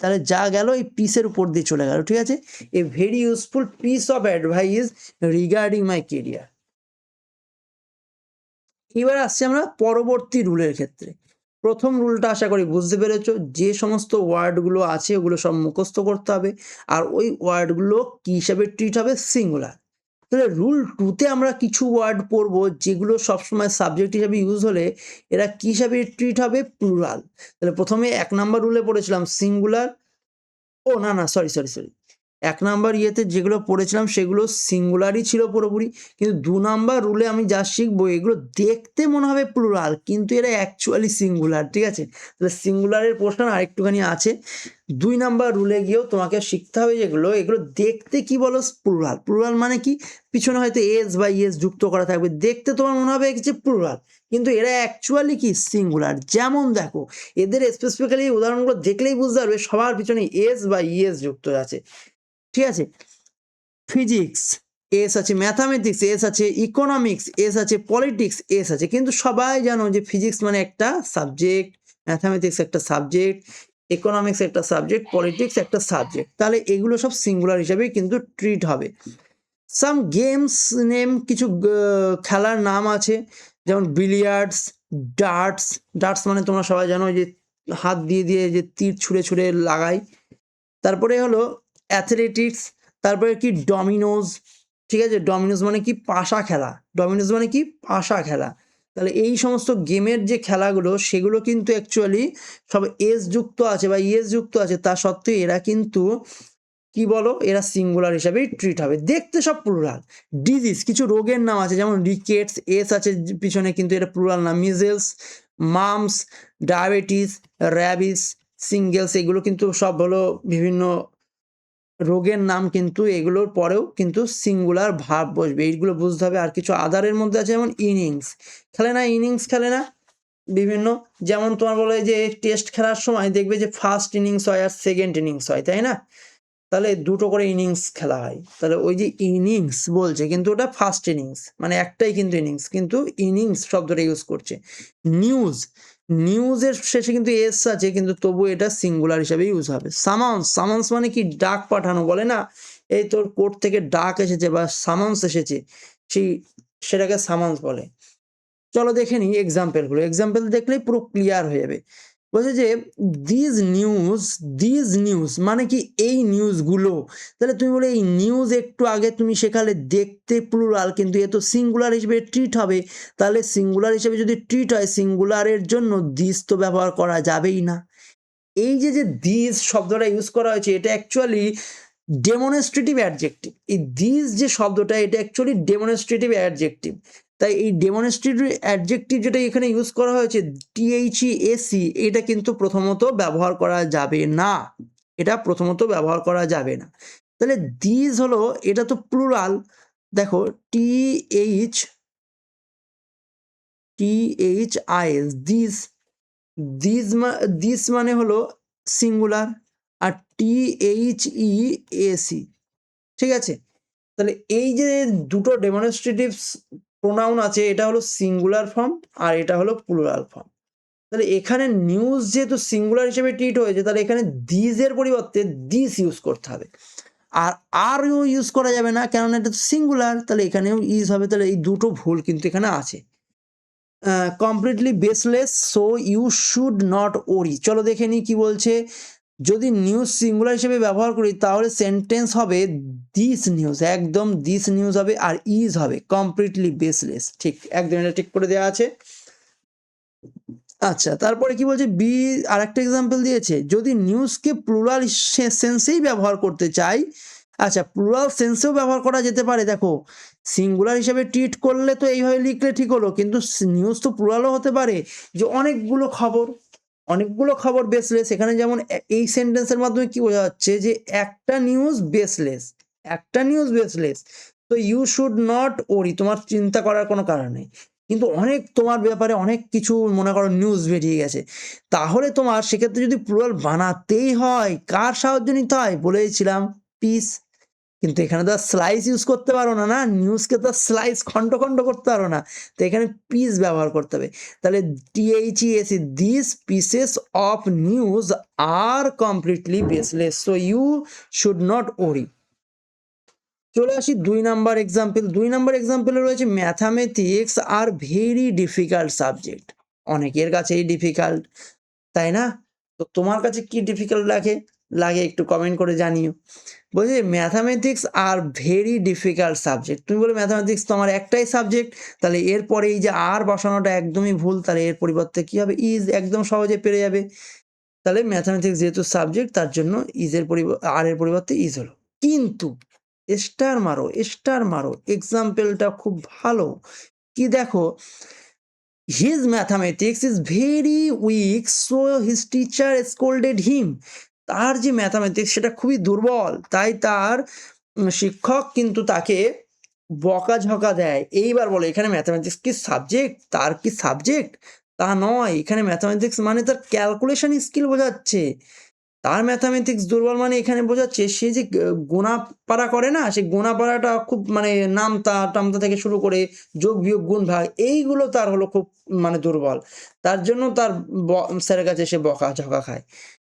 তাহলে যা গেল এই পিসের উপর দিয়ে চলে গেল, ঠিক আছে? এ very useful piece of advice regarding my career. এবার আসছি আমরা পরবর্তী রুলের ক্ষেত্রে। প্রথম রুলটা আশা করি বুঝতে পেরেছো, যে সমস্ত ওয়ার্ডগুলো আছে ওগুলো সব মুখস্থ করতে হবে, আর ওই ওয়ার্ডগুলো কী হিসাবে ট্রিট হবে, সিঙ্গুলার। তাহলে রুল 2 তে আমরা কিছু ওয়ার্ড পড়বো যেগুলো সবসময় সাবজেক্ট হিসাবে ইউজ হলে এরা কী হিসাবে ট্রিট হবে, প্লুরাল। তাহলে প্রথমে 1 নাম্বার রুলে পড়েছিলাম সিঙ্গুলার, ও না সরি 1 নাম্বার ইয়েতে যেগুলো পড়েছিলাম সেগুলো সিঙ্গুলারই ছিল পুরোপুরি, কিন্তু 2 নাম্বার রুলে আমি যা শিখবো এগুলো দেখতে মনে হবে প্লুরাল কিন্তু এরা অ্যাকচুয়ালি সিঙ্গুলার, ঠিক আছে? তাহলে সিঙ্গুলারের পোর্শন আরেকটুখানি আছে। 2 নাম্বার রুলে গিয়েও তোমাকে শিখতে হবে যেগুলো, এগুলো দেখতে কি বলো, প্লুরাল। প্লুরাল মানে কি, পিছনে হয়তো এস বা ইয়েস যুক্ত করা থাকবে, দেখতে তোমার মনে হবে যে প্লুরাল, কিন্তু এরা অ্যাকচুয়ালি কি সিঙ্গুলার। যেমন দেখো এদের স্পেসিফিক্যালি উদাহরণগুলো দেখলেই বুঝতে পারবে সবার পিছনে এস বা ইয়েস যুক্ত আছে, ঠিক আছে? ফিজিক্স এস আছে, ম্যাথামেটিক্স এস আছে, ইকোনমিক্স এস আছে, পলিটিক্স এস আছে। কিন্তু সবাই জানো যে ফিজিক্স মানে একটা সাবজেক্ট, ম্যাথামেটিক্স একটা সাবজেক্ট, ইকোনমিক্স একটা সাবজেক্ট, পলিটিক্স একটা সাবজেক্ট। তাহলে এগুলো সব সিঙ্গুলার হিসেবে কিন্তু ট্রিট হবে। সাম গেমস নেম, কিছু খেলার নাম আছে, যেমন বিলিয়ার্ডস, ডার্টস। ডার্টস মানে তোমরা সবাই জানো যে হাত দিয়ে যে তীর ছুঁড়ে লাগায়। তারপরে হলো অ্যাথলেটিক্স, তারপরে কি ডমিনোজ, ঠিক আছে? ডমিনোজ মানে কি, পাশা খেলা। ডমিনোজ মানে কি, পাশা খেলা। তাহলে এই সমস্ত গেমের যে খেলাগুলো সেগুলো কিন্তু অ্যাকচুয়ালি সব এস যুক্ত আছে বা ইএস যুক্ত আছে, তা সত্ত্বেও এরা কিন্তু কি বলো, এরা সিঙ্গুলার হিসাবেই ট্রিট হবে, দেখতে সব প্লুরাল। ডিজিজ, কিছু রোগের নাম আছে, যেমন রিকেটস এস আছে পিছনে কিন্তু এটা প্লুরাল না। Measles, mum's, diabetes, rabies, singles, এগুলো কিন্তু সব হলো বিভিন্ন রোগের নাম, কিন্তু এগুলোর পরেও কিন্তু সিঙ্গুলার ভার্ব বসবে, এইগুলো বুঝতে হবে। আর কিছু আদারের মধ্যে আছে, যেমন ইনিংস খেলে না বিভিন্ন, যেমন তোমার বলে যে টেস্ট খেলার সময় দেখবে যে ফার্স্ট ইনিংস হয় আর সেকেন্ড ইনিংস হয়, তাই না? তাহলে দুটো করে ইনিংস খেলা হয়, তাহলে ওই যে ইনিংস বলছে কিন্তু ওটা ফার্স্ট ইনিংস, মানে একটাই কিন্তু ইনিংস, কিন্তু ইনিংস শব্দটা ইউজ করছে। নিউজের শেষে কিন্তু এস আছে, কিন্তু তবু এটা সিঙ্গুলার হিসাবে ইউজ হবে। সামান্স মানে কি, ডাক পাঠানো, বলে না এই তোর কোর্ট থেকে ডাক এসেছে বা সামান্স এসেছে, সেটাকে সামান্স বলে। চলো দেখে নিই এক্সাম্পল দেখলেই পুরো ক্লিয়ার হয়ে যাবে। বলছে যে দিজ নিউজ মানে কি, এই নিউজগুলো। তাহলে তুমি বলে এই নিউজ একটু আগে তুমি সেখানে দেখতে প্লুরাল, কিন্তু এ তো সিঙ্গুলার হিসেবে ট্রিট হবে। তাহলে সিঙ্গুলার হিসেবে যদি ট্রিট হয়, সিঙ্গুলারের জন্য দিস তো ব্যবহার করা যাবেই না। এই যে দিস শব্দটা ইউজ করা হয়েছে এটা অ্যাকচুয়ালি ডেমনস্ট্রেটিভ অ্যাডজেক্টিভ। এই দিস যে শব্দটা এটা অ্যাকচুয়ালি ডেমনস্ট্রেটিভ অ্যাডজেক্টিভ। তাই এই ডেমনস্ট্রেটিভ অ্যাডজেক্টিভ যেটা এখানে ইউজ করা হয়েছে THEAC, এটা কিন্তু প্রথমত ব্যবহার করা যাবে না, তাহলে দিস হলো, এটা তো প্লুরাল। দেখো THIS, দিস মানে হলো সিঙ্গুলার, আর THEAC, ঠিক আছে? তাহলে এই যে দুটো ডেমনস্ট্রেটিভ প্রোনাউন আছে, এটা হলো সিঙ্গুলার ফর্ম আর এটা হলো প্লুরাল ফর্ম। তাহলে এখানে নিউজ যেহেতু সিঙ্গুলার হিসেবে ট্রিট হয়েছে, তাহলে এখানে দিসের পরিবর্তে দিস ইউজ করতে হবে। আর ইউজ করা যাবে না, কেননা এটা তো সিঙ্গুলার, তাহলে এখানেও ইজ হবে। তাহলে এই দুটো ভুল কিন্তু এখানে আছে। Completely baseless, so you should not worry. চলো দেখে নিই কি বলছে। যদি নিউজ সিঙ্গুলার হিসেবে ব্যবহার করি তাহলে সেন্টেন্স হবে দিস নিউজ, একদম দিস নিউজ হবে, আর ইজ হবে কমপ্লিটলি বেসলেস। ঠিক, একদম এটা ঠিক করে দেওয়া আছে। আচ্ছা, তারপরে কি বলছে, বি আরেকটা এক্সাম্পল দিয়েছে, যদি নিউজকে প্লুরাল সেন্সেই ব্যবহার করতে চাই। আচ্ছা, প্লুরাল সেন্সেও ব্যবহার করা যেতে পারে। দেখো, সিঙ্গুলার হিসেবে ট্রিট করলে তো এইভাবে লিখলে ঠিক হলো, কিন্তু নিউজ তো প্লুরালও হতে পারে, যে অনেকগুলো খবর বেসলেস। এখানে যেমন এই সেন্টেন্সের মাধ্যমে কি বোঝা যাচ্ছে, যে একটা নিউজ বেসলেস, তো ইউ শুড নট ওরি, তোমার চিন্তা করার কোনো কারণ নেই। কিন্তু তোমার ব্যাপারে অনেক কিছু মনে করো নিউজ বেরিয়ে গেছে, তাহলে তোমার সেক্ষেত্রে যদি প্লুরাল বানাতেই হয়, কার সাহায্য নিতে হয়, বলেছিলাম পিস। কিন্তু এখানে তো স্লাইস ইউজ করতে পারো না, নিউজকে তো স্লাইস খন্ড করতে পারো না, তো এখানে পিস ব্যবহার করতে হবে। তাহলে THES, this pieces of news are completely baseless, so you should not worry. চলে আসি 2 নাম্বার এক্সাম্পলে রয়েছে, mathematics are very difficult subject. অনেকের কাছেই ডিফিকাল্ট, তাই না? তো তোমার কাছে কি ডিফিকাল্ট লাগে একটু কমেন্ট করে জানিও। বলছে mathematics are very difficult subject. তুমি বলে ম্যাথামেটিক্স তো আমার একটাই সাবজেক্ট, তাহলে এরপরে এই যে আর বসানোটা একদমই ভুল, তাহলে এর পরিবর্তে কি হবে, ইজ, একদম সহজে পেরে যাবে। তাহলে ম্যাথামেটিক্স যেহেতু সাবজেক্ট, তার জন্য আর এর পরিবর্তে ইজ হলো। কিন্তু স্টার মারো, এক্সাম্পলটা খুব ভালো। কি দেখো, his mathematics is very weak, so his teacher scolded him. তার যে ম্যাথামেটিক্স সেটা খুবই দুর্বল, তাই তার শিক্ষক কিন্তু তাকে বকাঝকা দেয়। এইবার বলো, এখানে ম্যাথামেটিক্স কি সাবজেক্ট? তার কি সাবজেক্ট? তা নয়, এখানে ম্যাথামেটিক্স মানে তার ক্যালকুলেশন স্কিল বোঝাচ্ছে। তার ম্যাথামেটিক্স দুর্বল মানে এখানে বোঝাচ্ছে সে যে গোনাপাড়া করে না, সেই গোনাপাড়াটা খুব মানে টামতা থেকে শুরু করে যোগ বিয়োগ গুণ ভাগ, এইগুলো তার হলো খুব মানে দুর্বল। তার জন্য তার স্যারের কাছে সে বকাঝকা খায়।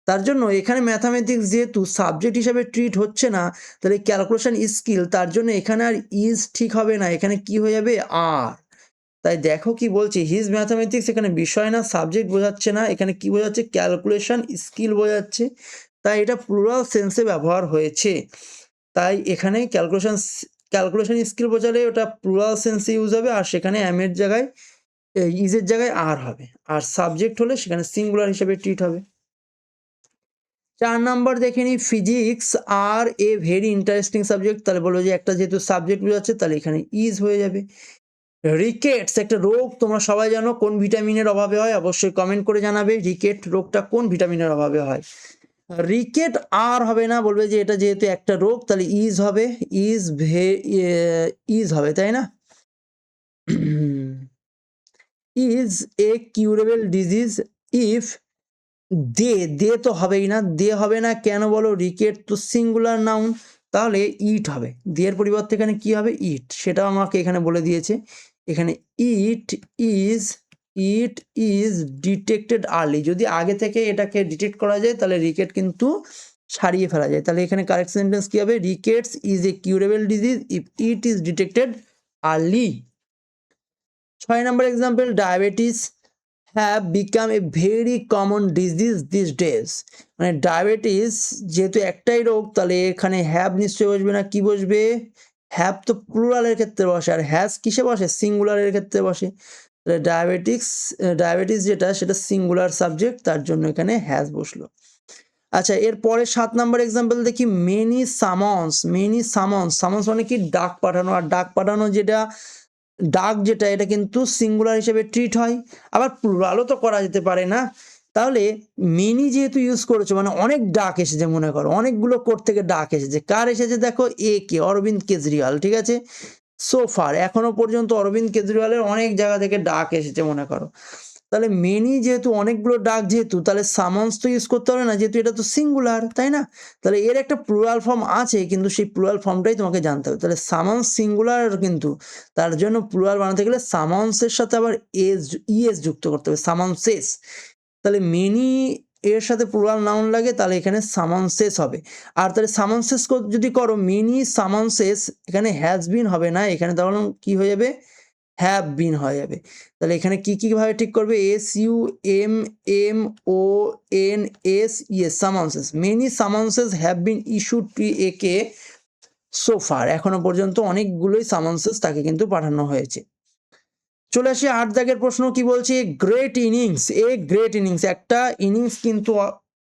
তার জন্য এখানে ম্যাথামেটিক্স যেহেতু সাবজেক্ট হিসাবে ট্রিট হচ্ছে না, তাহলে ক্যালকুলেশন স্কিল, তার জন্য এখানে আর ইজ ঠিক হবে না, এখানে কি হয়ে যাবে, আর। তাই দেখো কি বলছে, হিজ ম্যাথামেটিক্স এখানে বিষয় না, সাবজেক্ট বোঝাচ্ছে না, এখানে কি বোঝাচ্ছে, ক্যালকুলেশন স্কিল বোঝাচ্ছে। তাই এটা প্লুরাল সেন্সে ব্যবহার হয়েছে। তাই এখানে ক্যালকুলেশন স্কিল বোঝালে ওটা প্লুরাল সেন্সে ইউজ হবে, আর সেখানে এর জায়গায় ইজের জায়গায় আর হবে, আর সাবজেক্ট হলে সেখানে সিঙ্গুলার হিসেবে ট্রিট হবে। 4 নাম্বার দেখে নিই, physics are a very interesting subject. তাহলে বলবো যে একটা যেহেতু সাবজেক্ট বোঝাচ্ছে, তাহলে এখানে ইজ হয়ে যাবে। রিকেটস একটা রোগ, তোমরা সবাই জানো, কোন ভিটামিনের অভাবে হয়, অবশ্যই কমেন্ট করে জানাবে রিকেট রোগটা কোন ভিটামিনের অভাবে হয়। রিকেট আর হবে না, বলবে যে এটা যেহেতু একটা রোগ, তাহলে ইজ হবে, ইজ হবে, তাই না? Is a curable disease if they তো হবেই না, হবে না কেন বলো, রিকেট তো সিঙ্গুলার নাউন, তাহলে ইট হবে। এর পরিবর্তে এখানে কি হবে, ইট, সেটা আমাকে এখানে বলে দিয়েছে। এখানে ইট ইজ ডিটেক্টেড আর্লি, যদি আগে থেকে এটাকে ডিটেক্ট করা যায় তাহলে রিকেট কিন্তু সারিয়ে ফেলা যায়। তাহলে এখানে কারেক্ট সেন্টেন্স কি হবে, rickets is a curable disease if it is detected early. 6 number example, diabetes have become a very common disease this days. মানে ডায়াবেটিস যেহেতু একটাই রোগ, তাহলে এখানে হ্যাভ নিশ্চয়ই বসবে না, কি বসবে, হ্যাভ তো প্লুরালের ক্ষেত্রে বসে, আর হ্যাজ কিসে বসে, সিঙ্গুলারের ক্ষেত্রে বসে। তাহলে ডায়াবেটিস যেটা, সেটা সিঙ্গুলার সাবজেক্ট, তার জন্য এখানে হ্যাজ বসলো। আচ্ছা, এরপরে 7 নম্বর এক্সাম্পল দেখি, মেনি সামন্স মানে কি, ডাক পাঠানো, আর ডাক পাঠানো যেটা এটা কিন্তু সিঙ্গুলার হিসেবে ট্রিট হয়, আবার প্লুরালও তো করা যেতে পারে না। তাহলে মেনি যেহেতু ইউজ করেছো, মানে অনেক ডাক এসেছে, মনে করো অনেকগুলো কোর্ট থেকে ডাক এসেছে, কার এসেছে, দেখো অরবিন্দ কেজরিওয়াল, ঠিক আছে, সোফার এখনো পর্যন্ত অরবিন্দ কেজরিওয়ালের অনেক জায়গা থেকে ডাক এসেছে মনে করো। তাহলে মেনি যেহেতু অনেকগুলো ডাক, যেহেতু তাহলে সামন্স তো ইউজ করতে হবে না, যেহেতু এটা তো সিঙ্গুলার, তাই না? তাহলে এর একটা প্লুরাল ফর্ম আছে, কিন্তু সেই প্লুরাল ফর্মটাই তোমাকে জানতে হবে। তাহলে সামন্স সিঙ্গুলার, কিন্তু তার জন্য প্লুরাল বানাতে গেলে সামন্সের সাথে আবার ইএস যুক্ত করতে হবে, সামন্সেস। তাহলে মেনি এর সাথে প্লুরাল নাউন লাগে তাহলে এখানে সামানসেস হবে। আর তাহলে সামানসেস যদি করো মেনি সামানসেস, এখানে হ্যাজ বিন হবে না, এখানে তাহলে কি হয়ে যাবে, হ্যাভ বিন হয়ে যাবে। তাহলে এখানে কি ভাবে ঠিক করবে, SUMMONS summonses, many summonses have been issued to A K so far, এখনো পর্যন্ত অনেকগুলোই সামানসেস তাকে কিন্তু পাঠানো হয়েছে। চলে আসি 8 দাগের প্রশ্ন, কি বলছে, গ্রেট ইনিংস, গ্রেট ইনিংস, একটা ইনিংস কিন্তু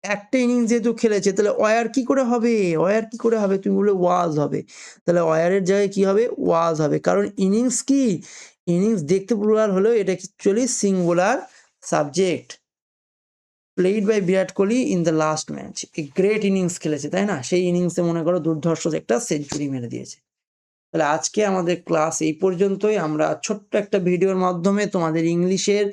একটা ইনিংস যেহেতু খেলেছে তাহলে ওয়ার কি করে হবে, তুমি বললে ওয়াজ হবে, তাহলে ওয়ারের জায়গায় কি হবে, ওয়াজ হবে, কারণ ইনিংস কি, ইনিংস দেখতে প্লুরাল হলেও এটা actually singular subject. Played by Virat Kohli in the last match, great innings খেলেছে, তাই না, সেই ইনিংসে মনে করো দুর্ধর্ষ একটা সেঞ্চুরি মেরে দিয়েছে। তাহলে আজকে আমাদের ক্লাস এই পর্যন্তই। আমরা ছোট্ট একটা ভিডিওর মাধ্যমে তোমাদের ইংলিশের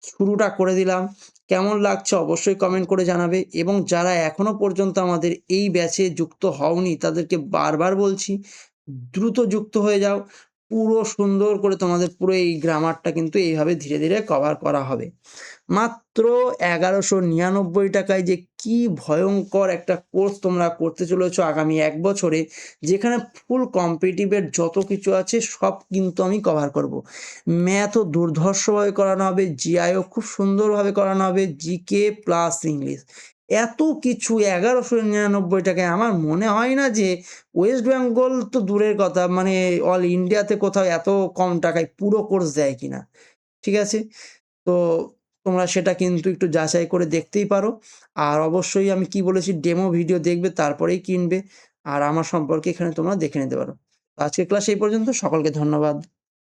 শুরুটা করে দিলাম। কেমন লাগছে অবশ্যই কমেন্ট করে জানাবে, এবং যারা এখনো পর্যন্ত আমাদের এই ব্যাচে যুক্ত হওনি তাদেরকে বারবার বলছি দ্রুত যুক্ত হয়ে যাও। পুরো সুন্দর করে তোমাদের পুরো এই গ্রামারটা কিন্তু এইভাবে ধীরে ধীরে কভার করা হবে। মাত্র 1199 টাকায় যে কি ভয়ঙ্কর একটা কোর্স তোমরা করতে চলেছো আগামী 1 বছরে, যেখানে ফুল কম্পিটিটিভের যত কিছু আছে সব কিন্তু আমি কভার করব। ম্যাথও দুর্ধর্ষভাবে করানো হবে, জিআইও খুব সুন্দরভাবে করানো হবে, জিকে প্লাস ইংলিশ, এত কিছু 1199 টাকায়। আমার মনে হয় না যে ওয়েস্ট বেঙ্গল তো দূরের কথা, মানে অল ইন্ডিয়াতে কোথাও এত কম টাকায় পুরো কোর্স দেয় কিনা। ঠিক আছে, তো তোমরা সেটা কিন্তু একটু যাচাই করে দেখতেই পারো। আর অবশ্যই আমি কি বলেছি, ডেমো ভিডিও দেখবে তারপরেই কিনবে, আর আমার সম্পর্কে এখানে তোমরা দেখে নিতে পারো। আজকের ক্লাস এই পর্যন্ত, সকলকে ধন্যবাদ।